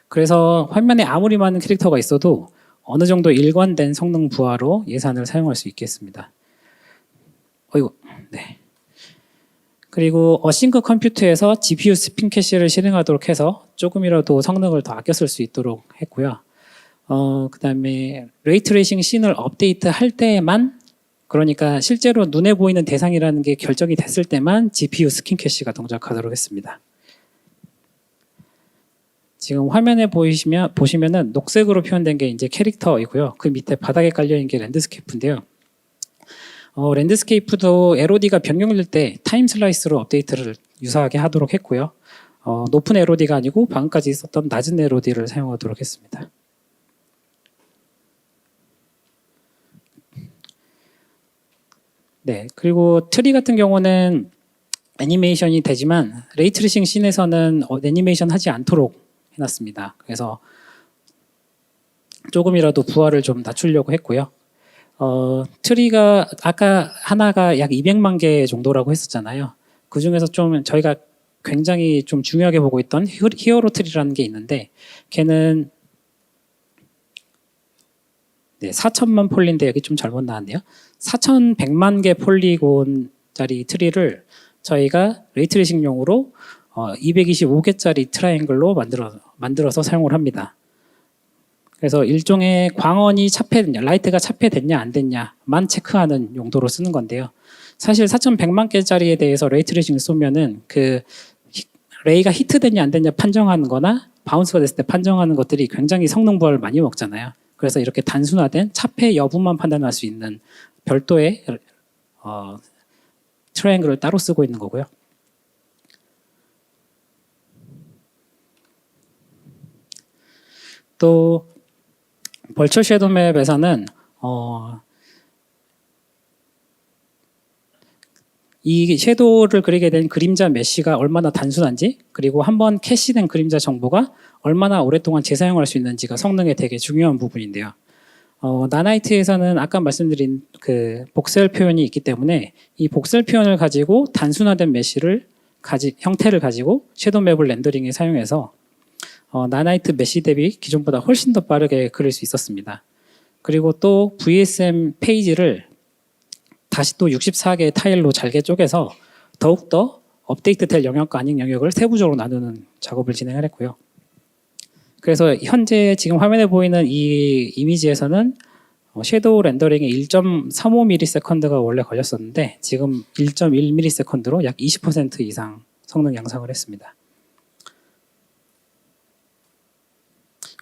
Speaker 1: 그래서 화면에 아무리 많은 캐릭터가 있어도 어느 정도 일관된 성능 부하로 예산을 사용할 수 있겠습니다. 네. 그리고 어싱크 컴퓨터에서 GPU 스핀 캐시를 실행하도록 해서 조금이라도 성능을 더 아껴 쓸 수 있도록 했고요. 그 다음에 레이트레이싱 씬을 업데이트 할 때에만 그러니까 실제로 눈에 보이는 대상이라는 게 결정이 됐을 때만 GPU 스킨 캐시가 동작하도록 했습니다. 지금 화면에 보시면은 녹색으로 표현된 게 이제 캐릭터이고요. 그 밑에 바닥에 깔려 있는 게 랜드스케이프인데요. 랜드스케이프도 LOD가 변경될 때 타임 슬라이스로 업데이트를 유사하게 하도록 했고요. 높은 LOD가 아니고 방금까지 있었던 낮은 LOD를 사용하도록 했습니다. 네, 그리고 트리 같은 경우는 애니메이션이 되지만 레이트레이싱 씬에서는 애니메이션 하지 않도록 해놨습니다. 그래서 조금이라도 부하를 좀 낮추려고 했고요. 트리가 아까 하나가 약 200만 개 정도라고 했었잖아요. 그 중에서 좀 저희가 굉장히 좀 중요하게 보고 있던 히어로 트리라는 게 있는데 걔는 4천만 폴리인데 여기 좀 잘못 나왔네요. 4,100만 개 폴리곤짜리 트리를 저희가 레이트레이싱용으로 225개짜리 트라이앵글로 만들어서 사용을 합니다. 그래서 일종의 광원이 차폐됐냐, 라이트가 차폐됐냐 안 됐냐만 체크하는 용도로 쓰는 건데요. 사실 4100만 개짜리에 대해서 레이트레이싱을 쏘면은 그 레이가 히트됐냐 안 됐냐 판정하는 거나 바운스가 됐을 때 판정하는 것들이 굉장히 성능 부하를 많이 먹잖아요. 그래서 이렇게 단순화된 차폐 여부만 판단할 수 있는 별도의 트라이앵글을 따로 쓰고 있는 거고요. 또 벌처 섀도우 맵에서는 이 섀도우를 그리게 된 그림자 메쉬가 얼마나 단순한지, 그리고 한번 캐시된 그림자 정보가 얼마나 오랫동안 재사용할 수 있는지가 성능에 되게 중요한 부분인데요. 나나이트에서는 아까 말씀드린 그 복셀 표현이 있기 때문에 이 복셀 표현을 가지고 단순화된 메쉬를 형태를 가지고 섀도우 맵을 렌더링에 사용해서 나나이트 메쉬 대비 기존보다 훨씬 더 빠르게 그릴 수 있었습니다. 그리고 또 VSM 페이지를 다시 또 64개의 타일로 잘게 쪼개서 더욱더 업데이트될 영역과 아닌 영역을 세부적으로 나누는 작업을 진행을 했고요. 그래서 현재 지금 화면에 보이는 이 이미지에서는 섀도우 렌더링에 1.35ms가 원래 걸렸었는데 지금 1.1ms로 약 20% 이상 성능 양상을 했습니다.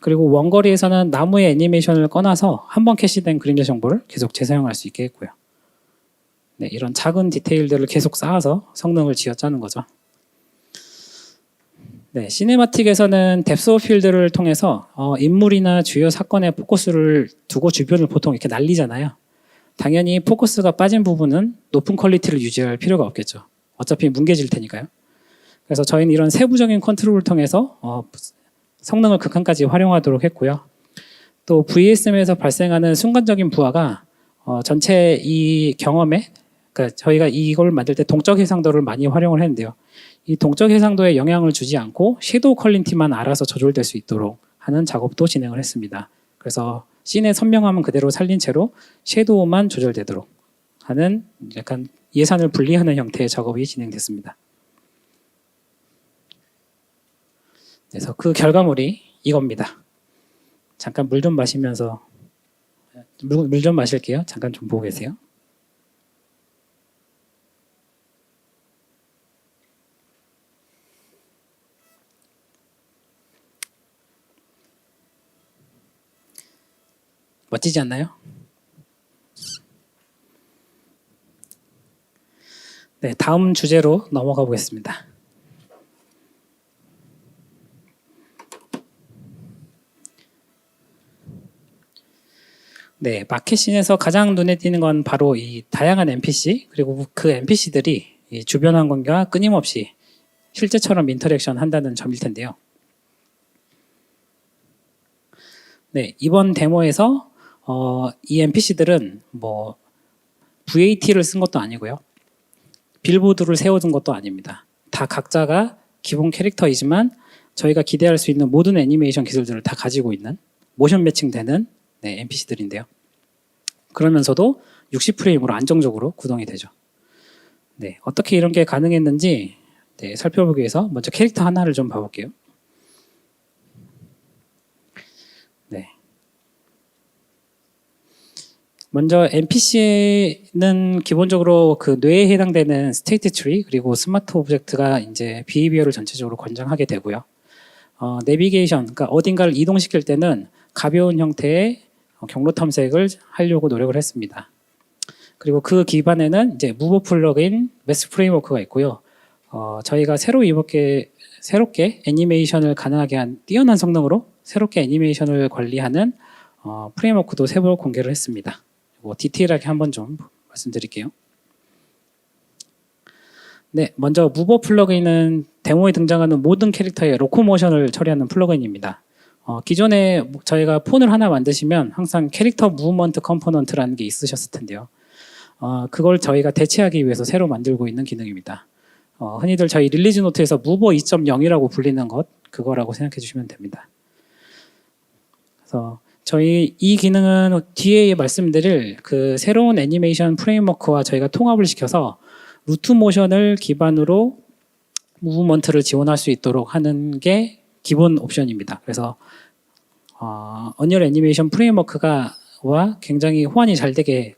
Speaker 1: 그리고 원거리에서는 나무의 애니메이션을 꺼놔서 한번 캐시된 그림자 정보를 계속 재사용할 수 있게 했고요. 네, 이런 작은 디테일들을 계속 쌓아서 성능을 쥐어짜는 거죠. 네, 시네마틱에서는 뎁스 오브 필드를 통해서 인물이나 주요 사건의 포커스를 두고 주변을 보통 이렇게 날리잖아요. 당연히 포커스가 빠진 부분은 높은 퀄리티를 유지할 필요가 없겠죠. 어차피 뭉개질 테니까요. 그래서 저희는 이런 세부적인 컨트롤을 통해서 성능을 극한까지 활용하도록 했고요. 또 VSM에서 발생하는 순간적인 부하가 전체 이 경험에, 그러니까 저희가 이걸 만들 때 동적 해상도를 많이 활용을 했는데요. 이 동적 해상도에 영향을 주지 않고 섀도우 퀄리티만 알아서 조절될 수 있도록 하는 작업도 진행을 했습니다. 그래서 씬의 선명함은 그대로 살린 채로 섀도우만 조절되도록 하는 약간 예산을 분리하는 형태의 작업이 진행됐습니다. 그래서 그 결과물이 이겁니다. 잠깐 물 좀 마시면서 물 좀 마실게요. 잠깐 좀 보고 계세요. 멋지지 않나요? 네, 다음 주제로 넘어가 보겠습니다. 네, 마켓씬에서 가장 눈에 띄는 건 바로 이 다양한 NPC, 그리고 그 NPC들이 이 주변 환경과 끊임없이 실제처럼 인터랙션 한다는 점일 텐데요. 네, 이번 데모에서 이 NPC들은 뭐 VAT를 쓴 것도 아니고요. 빌보드를 세워둔 것도 아닙니다. 다 각자가 기본 캐릭터이지만 저희가 기대할 수 있는 모든 애니메이션 기술들을 다 가지고 있는 모션 매칭되는 NPC들인데요. 그러면서도 60프레임으로 안정적으로 구동이 되죠. 네, 어떻게 이런 게 가능했는지 살펴보기 위해서 먼저 캐릭터 하나를 좀 봐볼게요. 네. 먼저 NPC는 기본적으로 그 뇌에 해당되는 스테이트 트리 그리고 스마트 오브젝트가 이제 비헤비어를 전체적으로 권장하게 되고요. 내비게이션, 그러니까 어딘가를 이동시킬 때는 가벼운 형태의 경로 탐색을 하려고 노력을 했습니다. 그리고 그 기반에는 이제 무브 플러그인 메스 프레임워크가 있고요. 저희가 새롭게 애니메이션을 가능하게 한 뛰어난 성능으로 새롭게 애니메이션을 관리하는 프레임워크도 새로 공개를 했습니다. 디테일하게 한번 좀 말씀드릴게요. 네, 먼저 무버 플러그인은 데모에 등장하는 모든 캐릭터의 로코모션을 처리하는 플러그인입니다. 기존에 저희가 폰을 하나 만드시면 항상 캐릭터 무브먼트 컴포넌트라는 게 있으셨을 텐데요. 그걸 저희가 대체하기 위해서 새로 만들고 있는 기능입니다. 흔히들 저희 릴리즈 노트에서 무버 2.0이라고 불리는 것, 그거라고 생각해 주시면 됩니다. 그래서 저희 이 기능은 뒤에 말씀드릴 그 새로운 애니메이션 프레임워크와 저희가 통합을 시켜서 루트 모션을 기반으로 무브먼트를 지원할 수 있도록 하는 게 기본 옵션입니다. 그래서 언리얼 애니메이션 프레임워크와 굉장히 호환이 잘 되게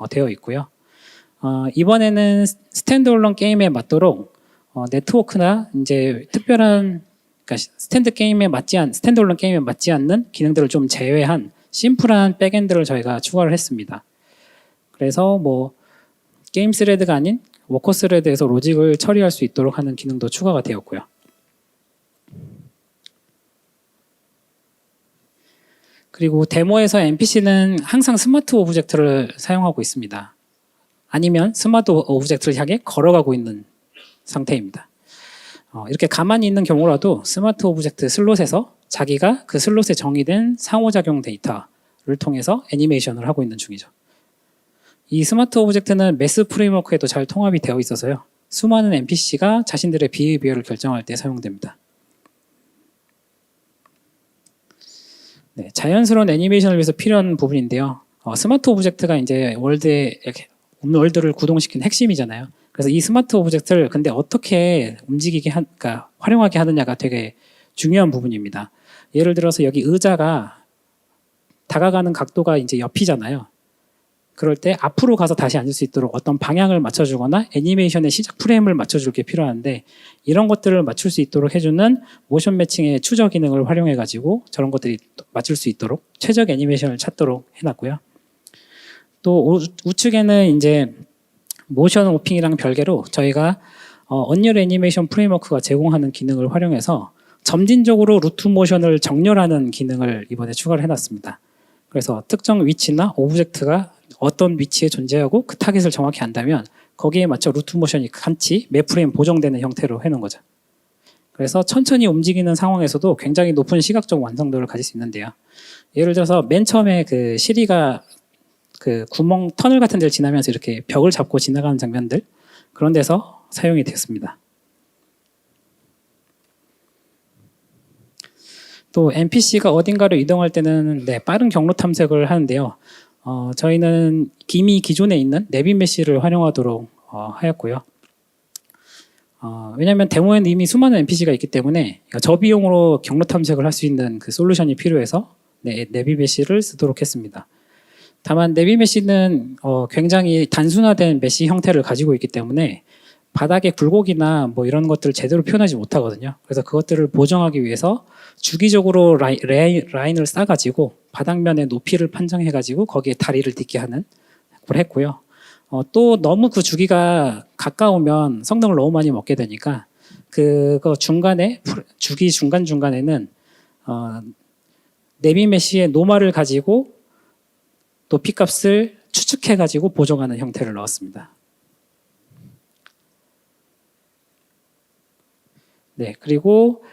Speaker 1: 되어 있고요. 이번에는 스탠드얼론 게임에 맞도록 네트워크나 이제 특별한 그러니까 스탠드얼론 게임에 맞지 않는 기능들을 좀 제외한 심플한 백엔드를 저희가 추가를 했습니다. 그래서 뭐 게임 스레드가 아닌 워커 스레드에서 로직을 처리할 수 있도록 하는 기능도 추가가 되었고요. 그리고 데모에서 NPC는 항상 스마트 오브젝트를 사용하고 있습니다. 아니면 스마트 오브젝트를 향해 걸어가고 있는 상태입니다. 이렇게 가만히 있는 경우라도 스마트 오브젝트 슬롯에서 자기가 그 슬롯에 정의된 상호작용 데이터를 통해서 애니메이션을 하고 있는 중이죠. 이 스마트 오브젝트는 메스 프레임워크에도 잘 통합이 되어 있어서요. 수많은 NPC가 자신들의 비헤이비어를 결정할 때 사용됩니다. 네, 자연스러운 애니메이션을 위해서 필요한 부분인데요. 스마트 오브젝트가 이제 월드를 구동시킨 핵심이잖아요. 그래서 이 스마트 오브젝트를 근데 어떻게 그러니까 활용하게 하느냐가 되게 중요한 부분입니다. 예를 들어서 여기 의자가 다가가는 각도가 이제 옆이잖아요. 그럴 때 앞으로 가서 다시 앉을 수 있도록 어떤 방향을 맞춰주거나 애니메이션의 시작 프레임을 맞춰줄 게 필요한데 이런 것들을 맞출 수 있도록 해주는 모션 매칭의 추적 기능을 활용해가지고 저런 것들이 맞출 수 있도록 최적 애니메이션을 찾도록 해놨고요. 또 우측에는 이제 모션 오핑이랑 별개로 저희가 언리얼 애니메이션 프레임워크가 제공하는 기능을 활용해서 점진적으로 루트 모션을 정렬하는 기능을 이번에 추가를 해놨습니다. 그래서 특정 위치나 오브젝트가 어떤 위치에 존재하고 그 타겟을 정확히 안다면 거기에 맞춰 루트 모션이 같이 매 프레임 보정되는 형태로 해놓은 거죠. 그래서 천천히 움직이는 상황에서도 굉장히 높은 시각적 완성도를 가질 수 있는데요. 예를 들어서 맨 처음에 그 시리가 그 구멍 터널 같은 데를 지나면서 이렇게 벽을 잡고 지나가는 장면들 그런 데서 사용이 됐습니다. 또 NPC가 어딘가로 이동할 때는 빠른 경로 탐색을 하는데요. 저희는 이미 기존에 있는 내비메시를 활용하도록 하였고요. 왜냐하면 데모에는 이미 수많은 NPC가 있기 때문에 저비용으로 경로 탐색을 할 수 있는 그 솔루션이 필요해서 내비메시를 쓰도록 했습니다. 다만 내비메시는 굉장히 단순화된 메시 형태를 가지고 있기 때문에 바닥에 굴곡이나 뭐 이런 것들을 제대로 표현하지 못하거든요. 그래서 그것들을 보정하기 위해서 주기적으로 라인을 싸가지고 바닥면의 높이를 판정해가지고 거기에 다리를 딛게 하는 걸 했고요. 또 너무 그 주기가 가까우면 성능을 너무 많이 먹게 되니까 그거 중간에 주기 중간중간에는 내비메시의 노말을 가지고 높이 값을 추측해가지고 보정하는 형태를 넣었습니다. 네, 그리고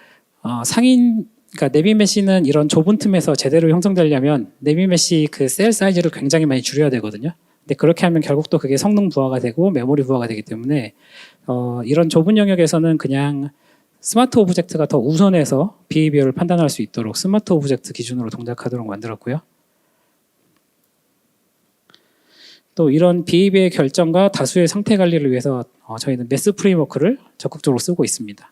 Speaker 1: 그러니까 내비메시는 이런 좁은 틈에서 제대로 형성되려면 내비메시 그 셀 사이즈를 굉장히 많이 줄여야 되거든요. 근데 그렇게 하면 결국 또 그게 성능 부하가 되고 메모리 부하가 되기 때문에 이런 좁은 영역에서는 그냥 스마트 오브젝트가 더 우선해서 비헤이비어를 판단할 수 있도록 스마트 오브젝트 기준으로 동작하도록 만들었고요. 또 이런 비헤이비어의 결정과 다수의 상태 관리를 위해서 저희는 메스 프레임워크를 적극적으로 쓰고 있습니다.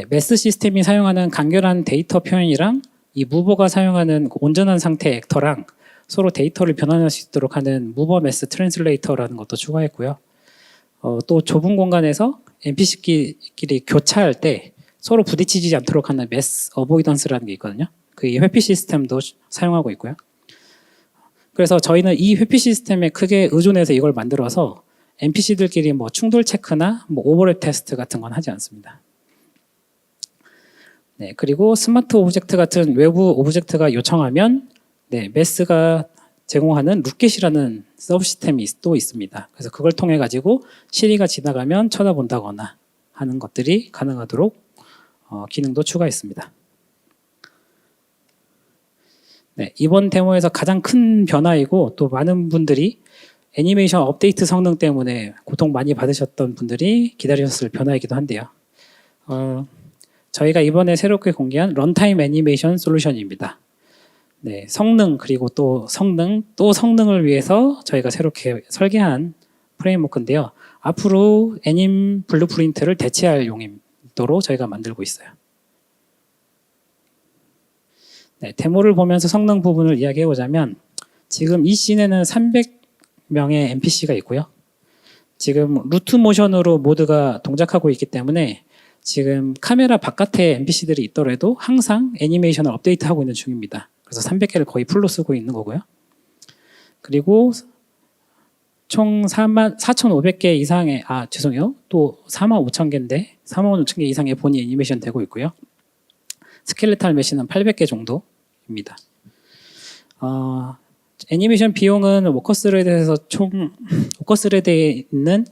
Speaker 1: 메스 시스템이 사용하는 간결한 데이터 표현이랑 이 무버가 사용하는 온전한 상태 액터랑 서로 데이터를 변환할 수 있도록 하는 무버 메스 트랜슬레이터라는 것도 추가했고요. 또 좁은 공간에서 NPC끼리 교차할 때 서로 부딪히지 않도록 하는 메스 어보이던스라는 게 있거든요. 그 회피 시스템도 사용하고 있고요. 그래서 저희는 이 회피 시스템에 크게 의존해서 이걸 만들어서 NPC들끼리 뭐 충돌 체크나 뭐 오버랩 테스트 같은 건 하지 않습니다. 네, 그리고 스마트 오브젝트 같은 외부 오브젝트가 요청하면 메스가 제공하는 룩겟이라는 서브 시스템이 또 있습니다. 그래서 그걸 통해 가지고 시리가 지나가면 쳐다본다거나 하는 것들이 가능하도록 기능도 추가했습니다. 네, 이번 데모에서 가장 큰 변화이고 또 많은 분들이 애니메이션 업데이트 성능 때문에 고통 많이 받으셨던 분들이 기다리셨을 변화이기도 한데요. 저희가 이번에 새롭게 공개한 런타임 애니메이션 솔루션입니다. 네, 성능 그리고 또 성능을 위해서 저희가 새롭게 설계한 프레임워크인데요. 앞으로 애님 블루프린트를 대체할 용도로 저희가 만들고 있어요. 네, 데모를 보면서 성능 부분을 이야기해 보자면 지금 이 씬에는 300명의 NPC가 있고요. 지금 루트 모션으로 모드가 동작하고 있기 때문에 지금 카메라 바깥에 NPC들이 있더라도 항상 애니메이션을 업데이트하고 있는 중입니다. 그래서 300개를 거의 풀로 쓰고 있는 거고요. 그리고 총 4,500개 이상의 또 45,000개인데 45,000개 이상의 본이 애니메이션 되고 있고요. 스켈레탈 메시는 800개 정도입니다. 애니메이션 비용은 워커스레드에 있는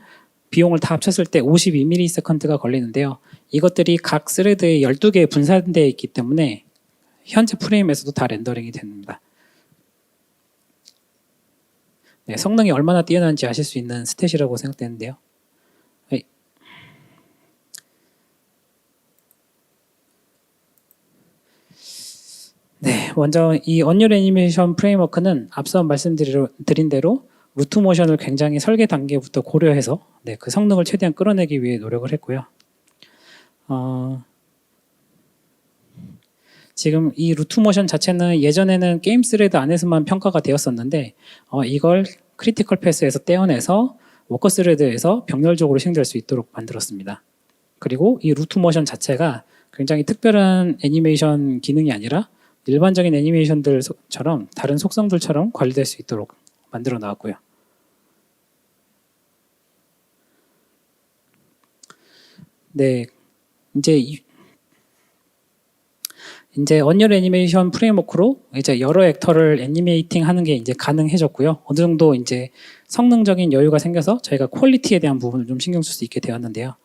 Speaker 1: 비용을 다 합쳤을 때 52ms가 걸리는데요. 이것들이 각 스레드에 12개에 분산되어 있기 때문에 현재 프레임에서도 다 렌더링이 됩니다. 네, 성능이 얼마나 뛰어난지 아실 수 있는 스탯이라고 생각되는데요. 네, 먼저 이 언리얼 애니메이션 프레임워크는 앞서 말씀드린 대로 루트 모션을 굉장히 설계 단계부터 고려해서 그 성능을 최대한 끌어내기 위해 노력을 했고요. 지금 이 루트 모션 자체는 예전에는 게임 스레드 안에서만 평가가 되었었는데 이걸 크리티컬 패스에서 떼어내서 워커 스레드에서 병렬적으로 시행될 수 있도록 만들었습니다. 그리고 이 루트 모션 자체가 굉장히 특별한 애니메이션 기능이 아니라 일반적인 애니메이션들처럼 다른 속성들처럼 관리될 수 있도록 만들어 나왔고요. 네, 이제 언리얼 애니메이션 프레임워크로 이제 여러 액터를 애니메이팅 하는 게 이제 가능해졌고요. 어느 정도 이제 성능적인 여유가 생겨서 저희가 퀄리티에 대한 부분을 좀 신경 쓸 수 있게 되었는데요.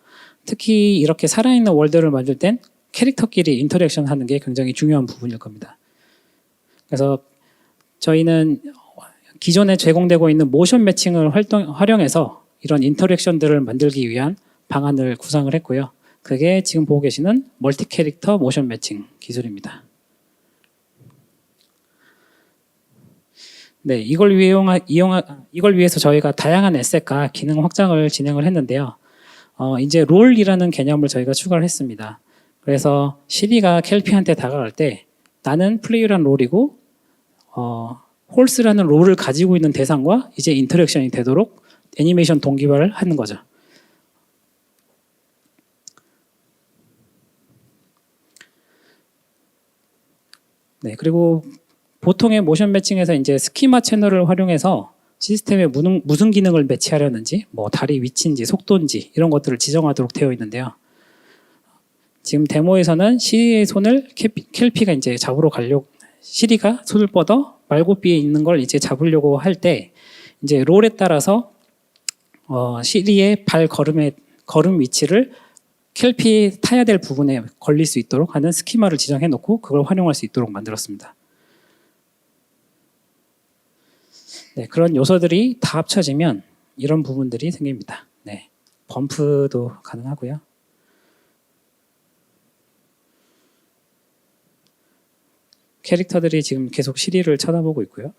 Speaker 1: 특히 이렇게 살아있는 월드를 만들 땐 캐릭터끼리 인터랙션 하는 게 굉장히 중요한 부분일 겁니다. 그래서 저희는 기존에 제공되고 있는 모션 매칭을 활용해서 이런 인터랙션들을 만들기 위한 방안을 구상을 했고요. 그게 지금 보고 계시는 멀티 캐릭터 모션 매칭 기술입니다. 네, 이걸 위해서 저희가 다양한 에셋과 기능 확장을 진행을 했는데요. 이제 롤이라는 개념을 저희가 추가를 했습니다. 그래서 시리가 켈피한테 다가갈 때 나는 플레이어란 롤이고 홀스라는 롤을 가지고 있는 대상과 이제 인터랙션이 되도록 애니메이션 동기화를 하는 거죠. 네, 그리고 보통의 모션 매칭에서 이제 스키마 채널을 활용해서 시스템에 무슨 기능을 매치하려는지, 뭐 다리 위치인지 속도인지 이런 것들을 지정하도록 되어 있는데요. 지금 데모에서는 시리의 손을 켈피가 이제 잡으러 시리가 손을 뻗어 말고비에 있는 걸 이제 잡으려고 할 때 이제 롤에 따라서 시리의 걸음 위치를 켈피 타야 될 부분에 걸릴 수 있도록 하는 스키마를 지정해 놓고 그걸 활용할 수 있도록 만들었습니다. 네, 그런 요소들이 다 합쳐지면 이런 부분들이 생깁니다. 네, 범프도 가능하고요. 캐릭터들이 지금 계속 시리를 쳐다보고 있고요.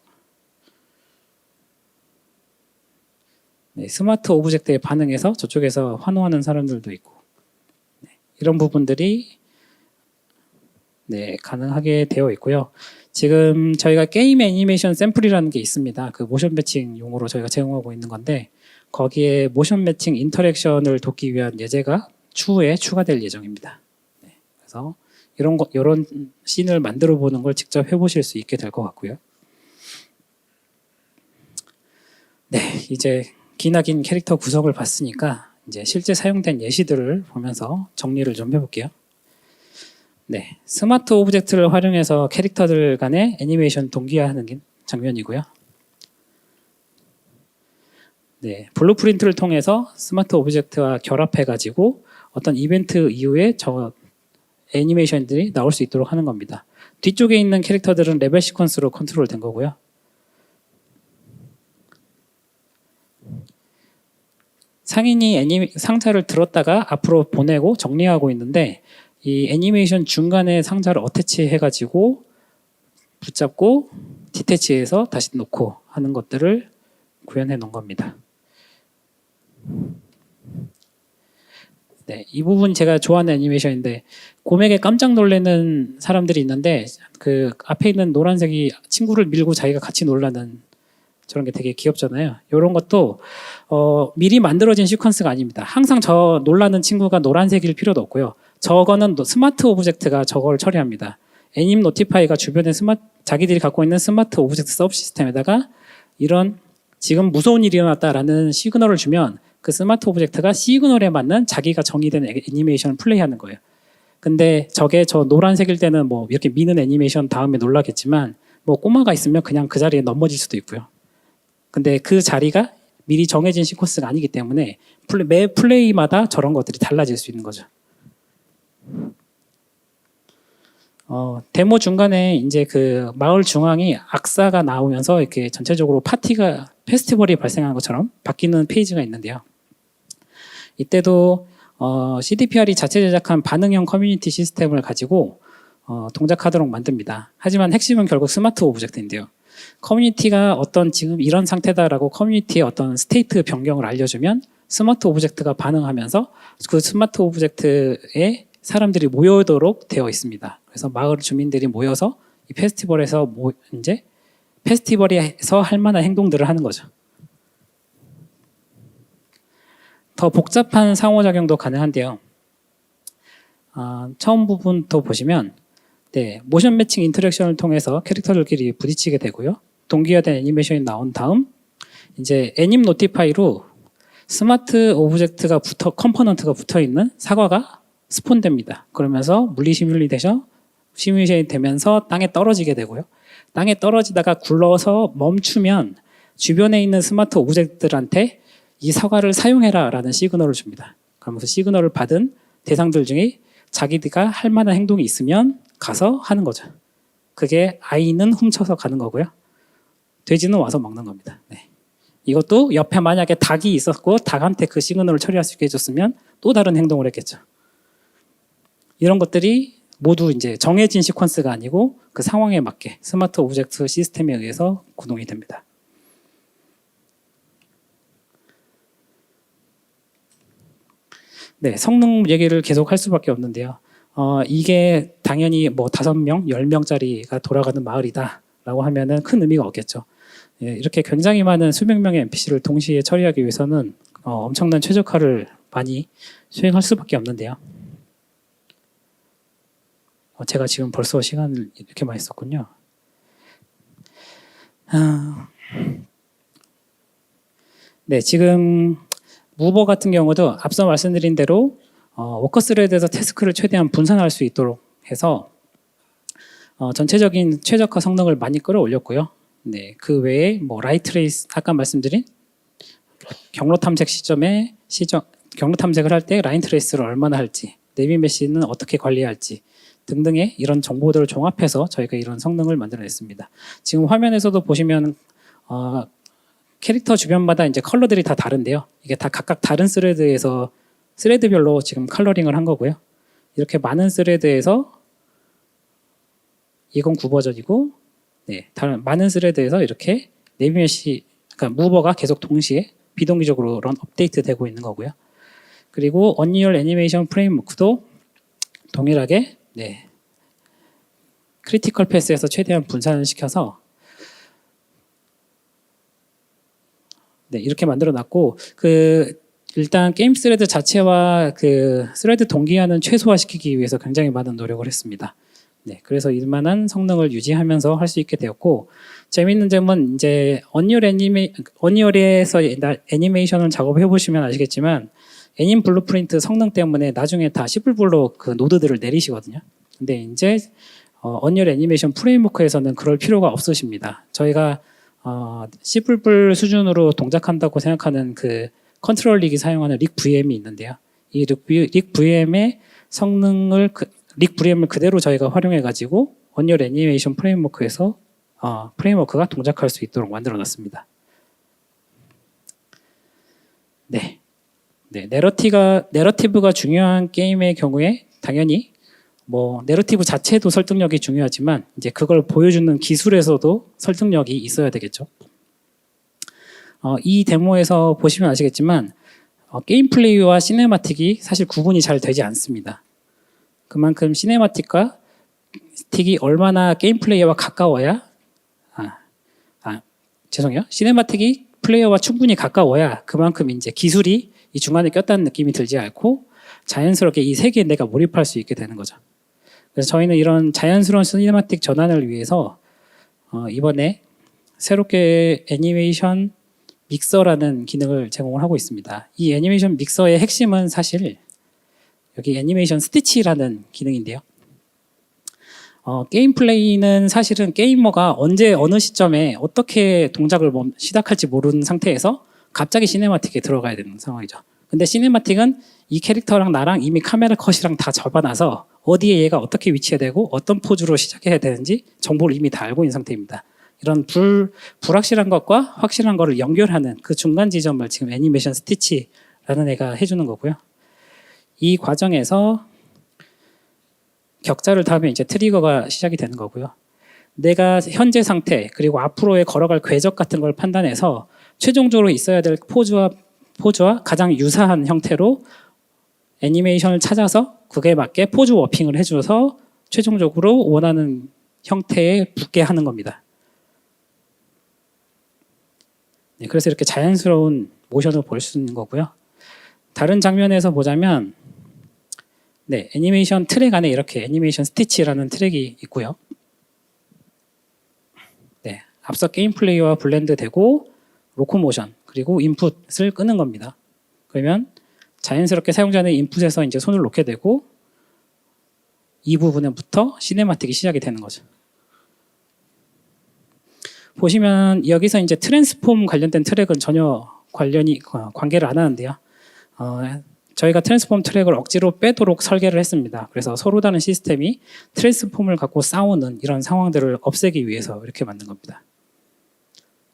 Speaker 1: 네, 스마트 오브젝트에 반응해서 저쪽에서 환호하는 사람들도 있고 이런 부분들이 가능하게 되어 있고요. 지금 저희가 게임 애니메이션 샘플이라는 게 있습니다. 그 모션 매칭용으로 저희가 제공하고 있는 건데 거기에 모션 매칭 인터랙션을 돕기 위한 예제가 추후에 추가될 예정입니다. 그래서 이런 씬을 만들어 보는 걸 직접 해보실 수 있게 될 것 같고요. 네, 이제 기나긴 캐릭터 구성을 봤으니까 이제 실제 사용된 예시들을 보면서 정리를 좀 해볼게요. 네, 스마트 오브젝트를 활용해서 캐릭터들 간의 애니메이션 동기화하는 장면이고요. 네, 블루프린트를 통해서 스마트 오브젝트와 결합해가지고 어떤 이벤트 이후에 애니메이션들이 나올 수 있도록 하는 겁니다. 뒤쪽에 있는 캐릭터들은 레벨 시퀀스로 컨트롤된 거고요. 상인이 상자를 들었다가 앞으로 보내고 정리하고 있는데 이 애니메이션 중간에 상자를 어태치 해가지고 붙잡고 디태치해서 다시 놓고 하는 것들을 구현해 놓은 겁니다. 네, 이 부분 제가 좋아하는 애니메이션인데 곰에게 깜짝 놀라는 사람들이 있는데 그 앞에 있는 노란색이 친구를 밀고 자기가 같이 놀라는 저런 게 되게 귀엽잖아요. 이런 것도 미리 만들어진 시퀀스가 아닙니다. 항상 저 놀라는 친구가 노란색일 필요도 없고요. 저거는 스마트 오브젝트가 저걸 처리합니다. 애님 노티파이가 주변에 자기들이 갖고 있는 스마트 오브젝트 서브 시스템에다가 이런 지금 무서운 일이 일어났다라는 시그널을 주면 그 스마트 오브젝트가 시그널에 맞는 자기가 정의된 애니메이션을 플레이하는 거예요. 근데 저게 저 노란색일 때는 뭐 이렇게 미는 애니메이션 다음에 놀라겠지만 뭐 꼬마가 있으면 그냥 그 자리에 넘어질 수도 있고요. 근데 그 자리가 미리 정해진 시퀀스가 아니기 때문에 매 플레이마다 저런 것들이 달라질 수 있는 거죠. 데모 중간에 이제 그 마을 중앙이 악사가 나오면서 이렇게 전체적으로 페스티벌이 발생한 것처럼 바뀌는 페이지가 있는데요. 이때도 CDPR이 자체 제작한 반응형 커뮤니티 시스템을 가지고 동작하도록 만듭니다. 하지만 핵심은 결국 스마트 오브젝트인데요. 커뮤니티가 어떤 지금 이런 상태다라고 커뮤니티의 어떤 스테이트 변경을 알려주면 스마트 오브젝트가 반응하면서 그 스마트 오브젝트에 사람들이 모여오도록 되어 있습니다. 그래서 마을 주민들이 모여서 이 페스티벌에서 이제 페스티벌에서 할 만한 행동들을 하는 거죠. 더 복잡한 상호작용도 가능한데요. 처음 부분부터 보시면 모션 매칭 인터랙션을 통해서 캐릭터들끼리 부딪히게 되고요. 동기화된 애니메이션이 나온 다음 이제 애님 노티파이로 스마트 오브젝트가 컴포넌트가 붙어 있는 사과가 스폰됩니다. 그러면서 물리 시뮬레이션이 되면서 땅에 떨어지게 되고요. 땅에 떨어지다가 굴러서 멈추면 주변에 있는 스마트 오브젝트들한테 이 사과를 사용해라 라는 시그널을 줍니다. 그러면서 시그널을 받은 대상들 중에 자기가 할 만한 행동이 있으면 가서 하는 거죠. 그게 아이는 훔쳐서 가는 거고요. 돼지는 와서 먹는 겁니다. 네. 이것도 옆에 만약에 닭이 있었고 닭한테 그 시그널을 처리할 수 있게 해줬으면 또 다른 행동을 했겠죠. 이런 것들이 모두 이제 정해진 시퀀스가 아니고 그 상황에 맞게 스마트 오브젝트 시스템에 의해서 구동이 됩니다. 네, 성능 얘기를 계속 할 수밖에 없는데요. 이게 당연히 뭐 5명, 10명짜리가 돌아가는 마을이다라고 하면은 큰 의미가 없겠죠. 예, 이렇게 굉장히 많은 수백 명의 NPC를 동시에 처리하기 위해서는 엄청난 최적화를 많이 수행할 수밖에 없는데요. 제가 지금 벌써 시간을 이렇게 많이 썼군요. 네, 지금 무버 같은 경우도 앞서 말씀드린 대로 워커 스레드에서 태스크를 최대한 분산할 수 있도록 해서 전체적인 최적화 성능을 많이 끌어올렸고요. 네, 그 외에 뭐 라이트레이스 아까 말씀드린 경로 탐색 경로 탐색을 할 때 라인 트레이스를 얼마나 할지, 네비 메시는 어떻게 관리해야 할지 등등의 이런 정보들을 종합해서 저희가 이런 성능을 만들어냈습니다. 지금 화면에서도 보시면 캐릭터 주변마다 이제 컬러들이 다 다른데요. 이게 다 각각 다른 스레드에서 스레드별로 지금 컬러링을 한 거고요. 이렇게 많은 스레드에서 이건 9버전이고 다른 많은 스레드에서 이렇게 네비메시 그러니까 무버가 계속 동시에 비동기적으로 업데이트 되고 있는 거고요. 그리고 언리얼 애니메이션 프레임워크도 동일하게 크리티컬 패스에서 최대한 분산을 시켜서 이렇게 만들어 놨고 일단 게임 스레드 자체와 그 스레드 동기화는 최소화시키기 위해서 굉장히 많은 노력을 했습니다. 그래서 이만한 성능을 유지하면서 할 수 있게 되었고 재미있는 점은 이제 언리얼에서 애니메이션을 작업해 보시면 아시겠지만 애님 블루프린트 성능 때문에 나중에 다 C++ 그 노드들을 내리시거든요. 근데 이제 언리얼 애니메이션 프레임워크에서는 그럴 필요가 없으십니다. 저희가 C++ 수준으로 동작한다고 생각하는 그 컨트롤 릭이 사용하는 릭 VM이 있는데요. 이 릭 VM의 성능을 릭 VM을 그대로 저희가 활용해 가지고 언리얼 애니메이션 프레임워크에서 프레임워크가 동작할 수 있도록 만들어 놨습니다. 내러티브가 중요한 게임의 경우에 당연히 뭐 내러티브 자체도 설득력이 중요하지만 이제 그걸 보여주는 기술에서도 설득력이 있어야 되겠죠. 이 데모에서 보시면 아시겠지만 게임 플레이와 시네마틱이 사실 구분이 잘 되지 않습니다. 그만큼 시네마틱과 스틱이 얼마나 게임 플레이어와 가까워야 죄송해요. 시네마틱이 플레이어와 충분히 가까워야 그만큼 이제 기술이 이 중간에 꼈다는 느낌이 들지 않고 자연스럽게 이 세계에 내가 몰입할 수 있게 되는 거죠. 그래서 저희는 이런 자연스러운 시네마틱 전환을 위해서 이번에 새롭게 애니메이션 믹서라는 기능을 제공을 하고 있습니다. 이 애니메이션 믹서의 핵심은 사실 여기 애니메이션 스티치라는 기능인데요. 게임 플레이는 사실은 게이머가 언제 어느 시점에 어떻게 동작을 시작할지 모르는 상태에서 갑자기 시네마틱에 들어가야 되는 상황이죠. 근데 시네마틱은 이 캐릭터랑 나랑 이미 카메라 컷이랑 다 잡아놔서 어디에 얘가 어떻게 위치해야 되고 어떤 포즈로 시작해야 되는지 정보를 이미 다 알고 있는 상태입니다. 이런 불확실한 것과 확실한 것을 연결하는 그 중간 지점을 지금 애니메이션 스티치라는 애가 해주는 거고요. 이 과정에서 격자를 닿으면 이제 트리거가 시작이 되는 거고요. 내가 현재 상태 그리고 앞으로의 걸어갈 궤적 같은 걸 판단해서 최종적으로 있어야 될 포즈와 가장 유사한 형태로 애니메이션을 찾아서 그에 맞게 포즈 워핑을 해줘서 최종적으로 원하는 형태에 붙게 하는 겁니다. 네, 그래서 이렇게 자연스러운 모션을 볼 수 있는 거고요. 다른 장면에서 보자면 네, 애니메이션 트랙 안에 이렇게 애니메이션 스티치라는 트랙이 있고요. 네, 앞서 게임 플레이와 블렌드되고 로코모션 그리고 인풋을 끄는 겁니다. 그러면 자연스럽게 사용자는 인풋에서 이제 손을 놓게 되고 이 부분부터 시네마틱이 시작이 되는 거죠. 보시면 여기서 이제 트랜스폼 관련된 트랙은 전혀 관계를 안 하는데요. 저희가 트랜스폼 트랙을 억지로 빼도록 설계를 했습니다. 그래서 서로 다른 시스템이 트랜스폼을 갖고 싸우는 이런 상황들을 없애기 위해서 이렇게 만든 겁니다.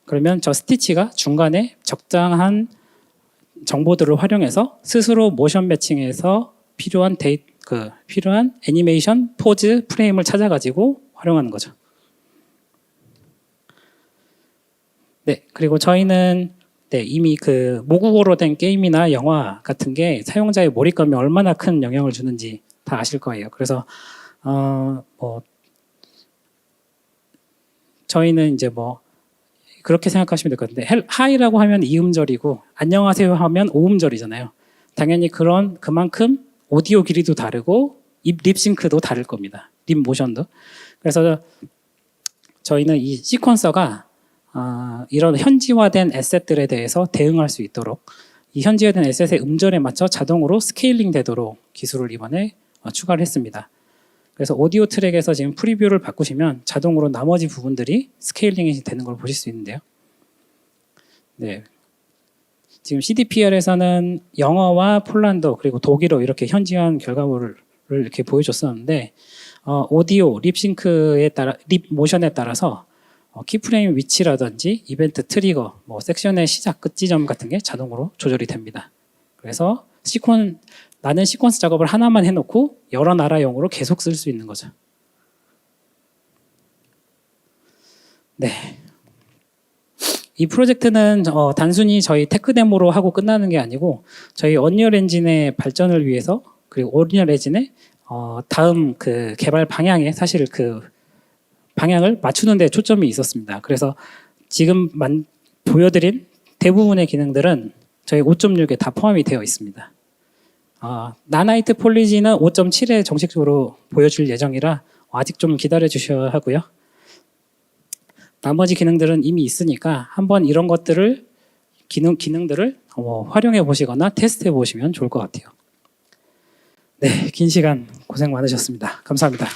Speaker 1: 그러면 저 스티치가 중간에 적당한 정보들을 활용해서 스스로 모션 매칭해서 필요한 애니메이션, 포즈, 프레임을 찾아가지고 활용하는 거죠. 네, 그리고 저희는 이미 그 모국어로 된 게임이나 영화 같은 게 사용자의 몰입감에 얼마나 큰 영향을 주는지 다 아실 거예요. 그래서 저희는 이제 그렇게 생각하시면 될 것 같은데 하이라고 하면 이음절이고 안녕하세요 하면 오음절이잖아요. 당연히 그만큼 오디오 길이도 다르고 립싱크도 다를 겁니다. 립 모션도. 그래서 저희는 이 시퀀서가 이런 현지화된 에셋들에 대해서 대응할 수 있도록 이 현지화된 에셋의 음절에 맞춰 자동으로 스케일링 되도록 기술을 이번에 추가를 했습니다. 그래서 오디오 트랙에서 지금 프리뷰를 바꾸시면 자동으로 나머지 부분들이 스케일링이 되는 걸 보실 수 있는데요. 네, 지금 CDPR에서는 영어와 폴란드 그리고 독일어 이렇게 현지화한 결과물을 이렇게 보여줬었는데 오디오 립싱크에 따라 립 모션에 따라서 키프레임 위치라든지 이벤트 트리거, 섹션의 시작 끝 지점 같은 게 자동으로 조절이 됩니다. 그래서 나는 시퀀스 작업을 하나만 해놓고 여러 나라용으로 계속 쓸 수 있는 거죠. 네, 이 프로젝트는 단순히 저희 테크 데모로 하고 끝나는 게 아니고 저희 언리얼 엔진의 발전을 위해서 그리고 언리얼 엔진의 다음 그 개발 방향에 사실 그 방향을 맞추는 데 초점이 있었습니다. 그래서 지금 보여드린 대부분의 기능들은 저희 5.6에 다 포함이 되어 있습니다. 나나이트 폴리지는 5.7에 정식적으로 보여줄 예정이라 아직 좀 기다려 주셔야 하고요. 나머지 기능들은 이미 있으니까 한번 이런 것들을 기능들을 활용해 보시거나 테스트해 보시면 좋을 것 같아요. 네, 긴 시간 고생 많으셨습니다. 감사합니다.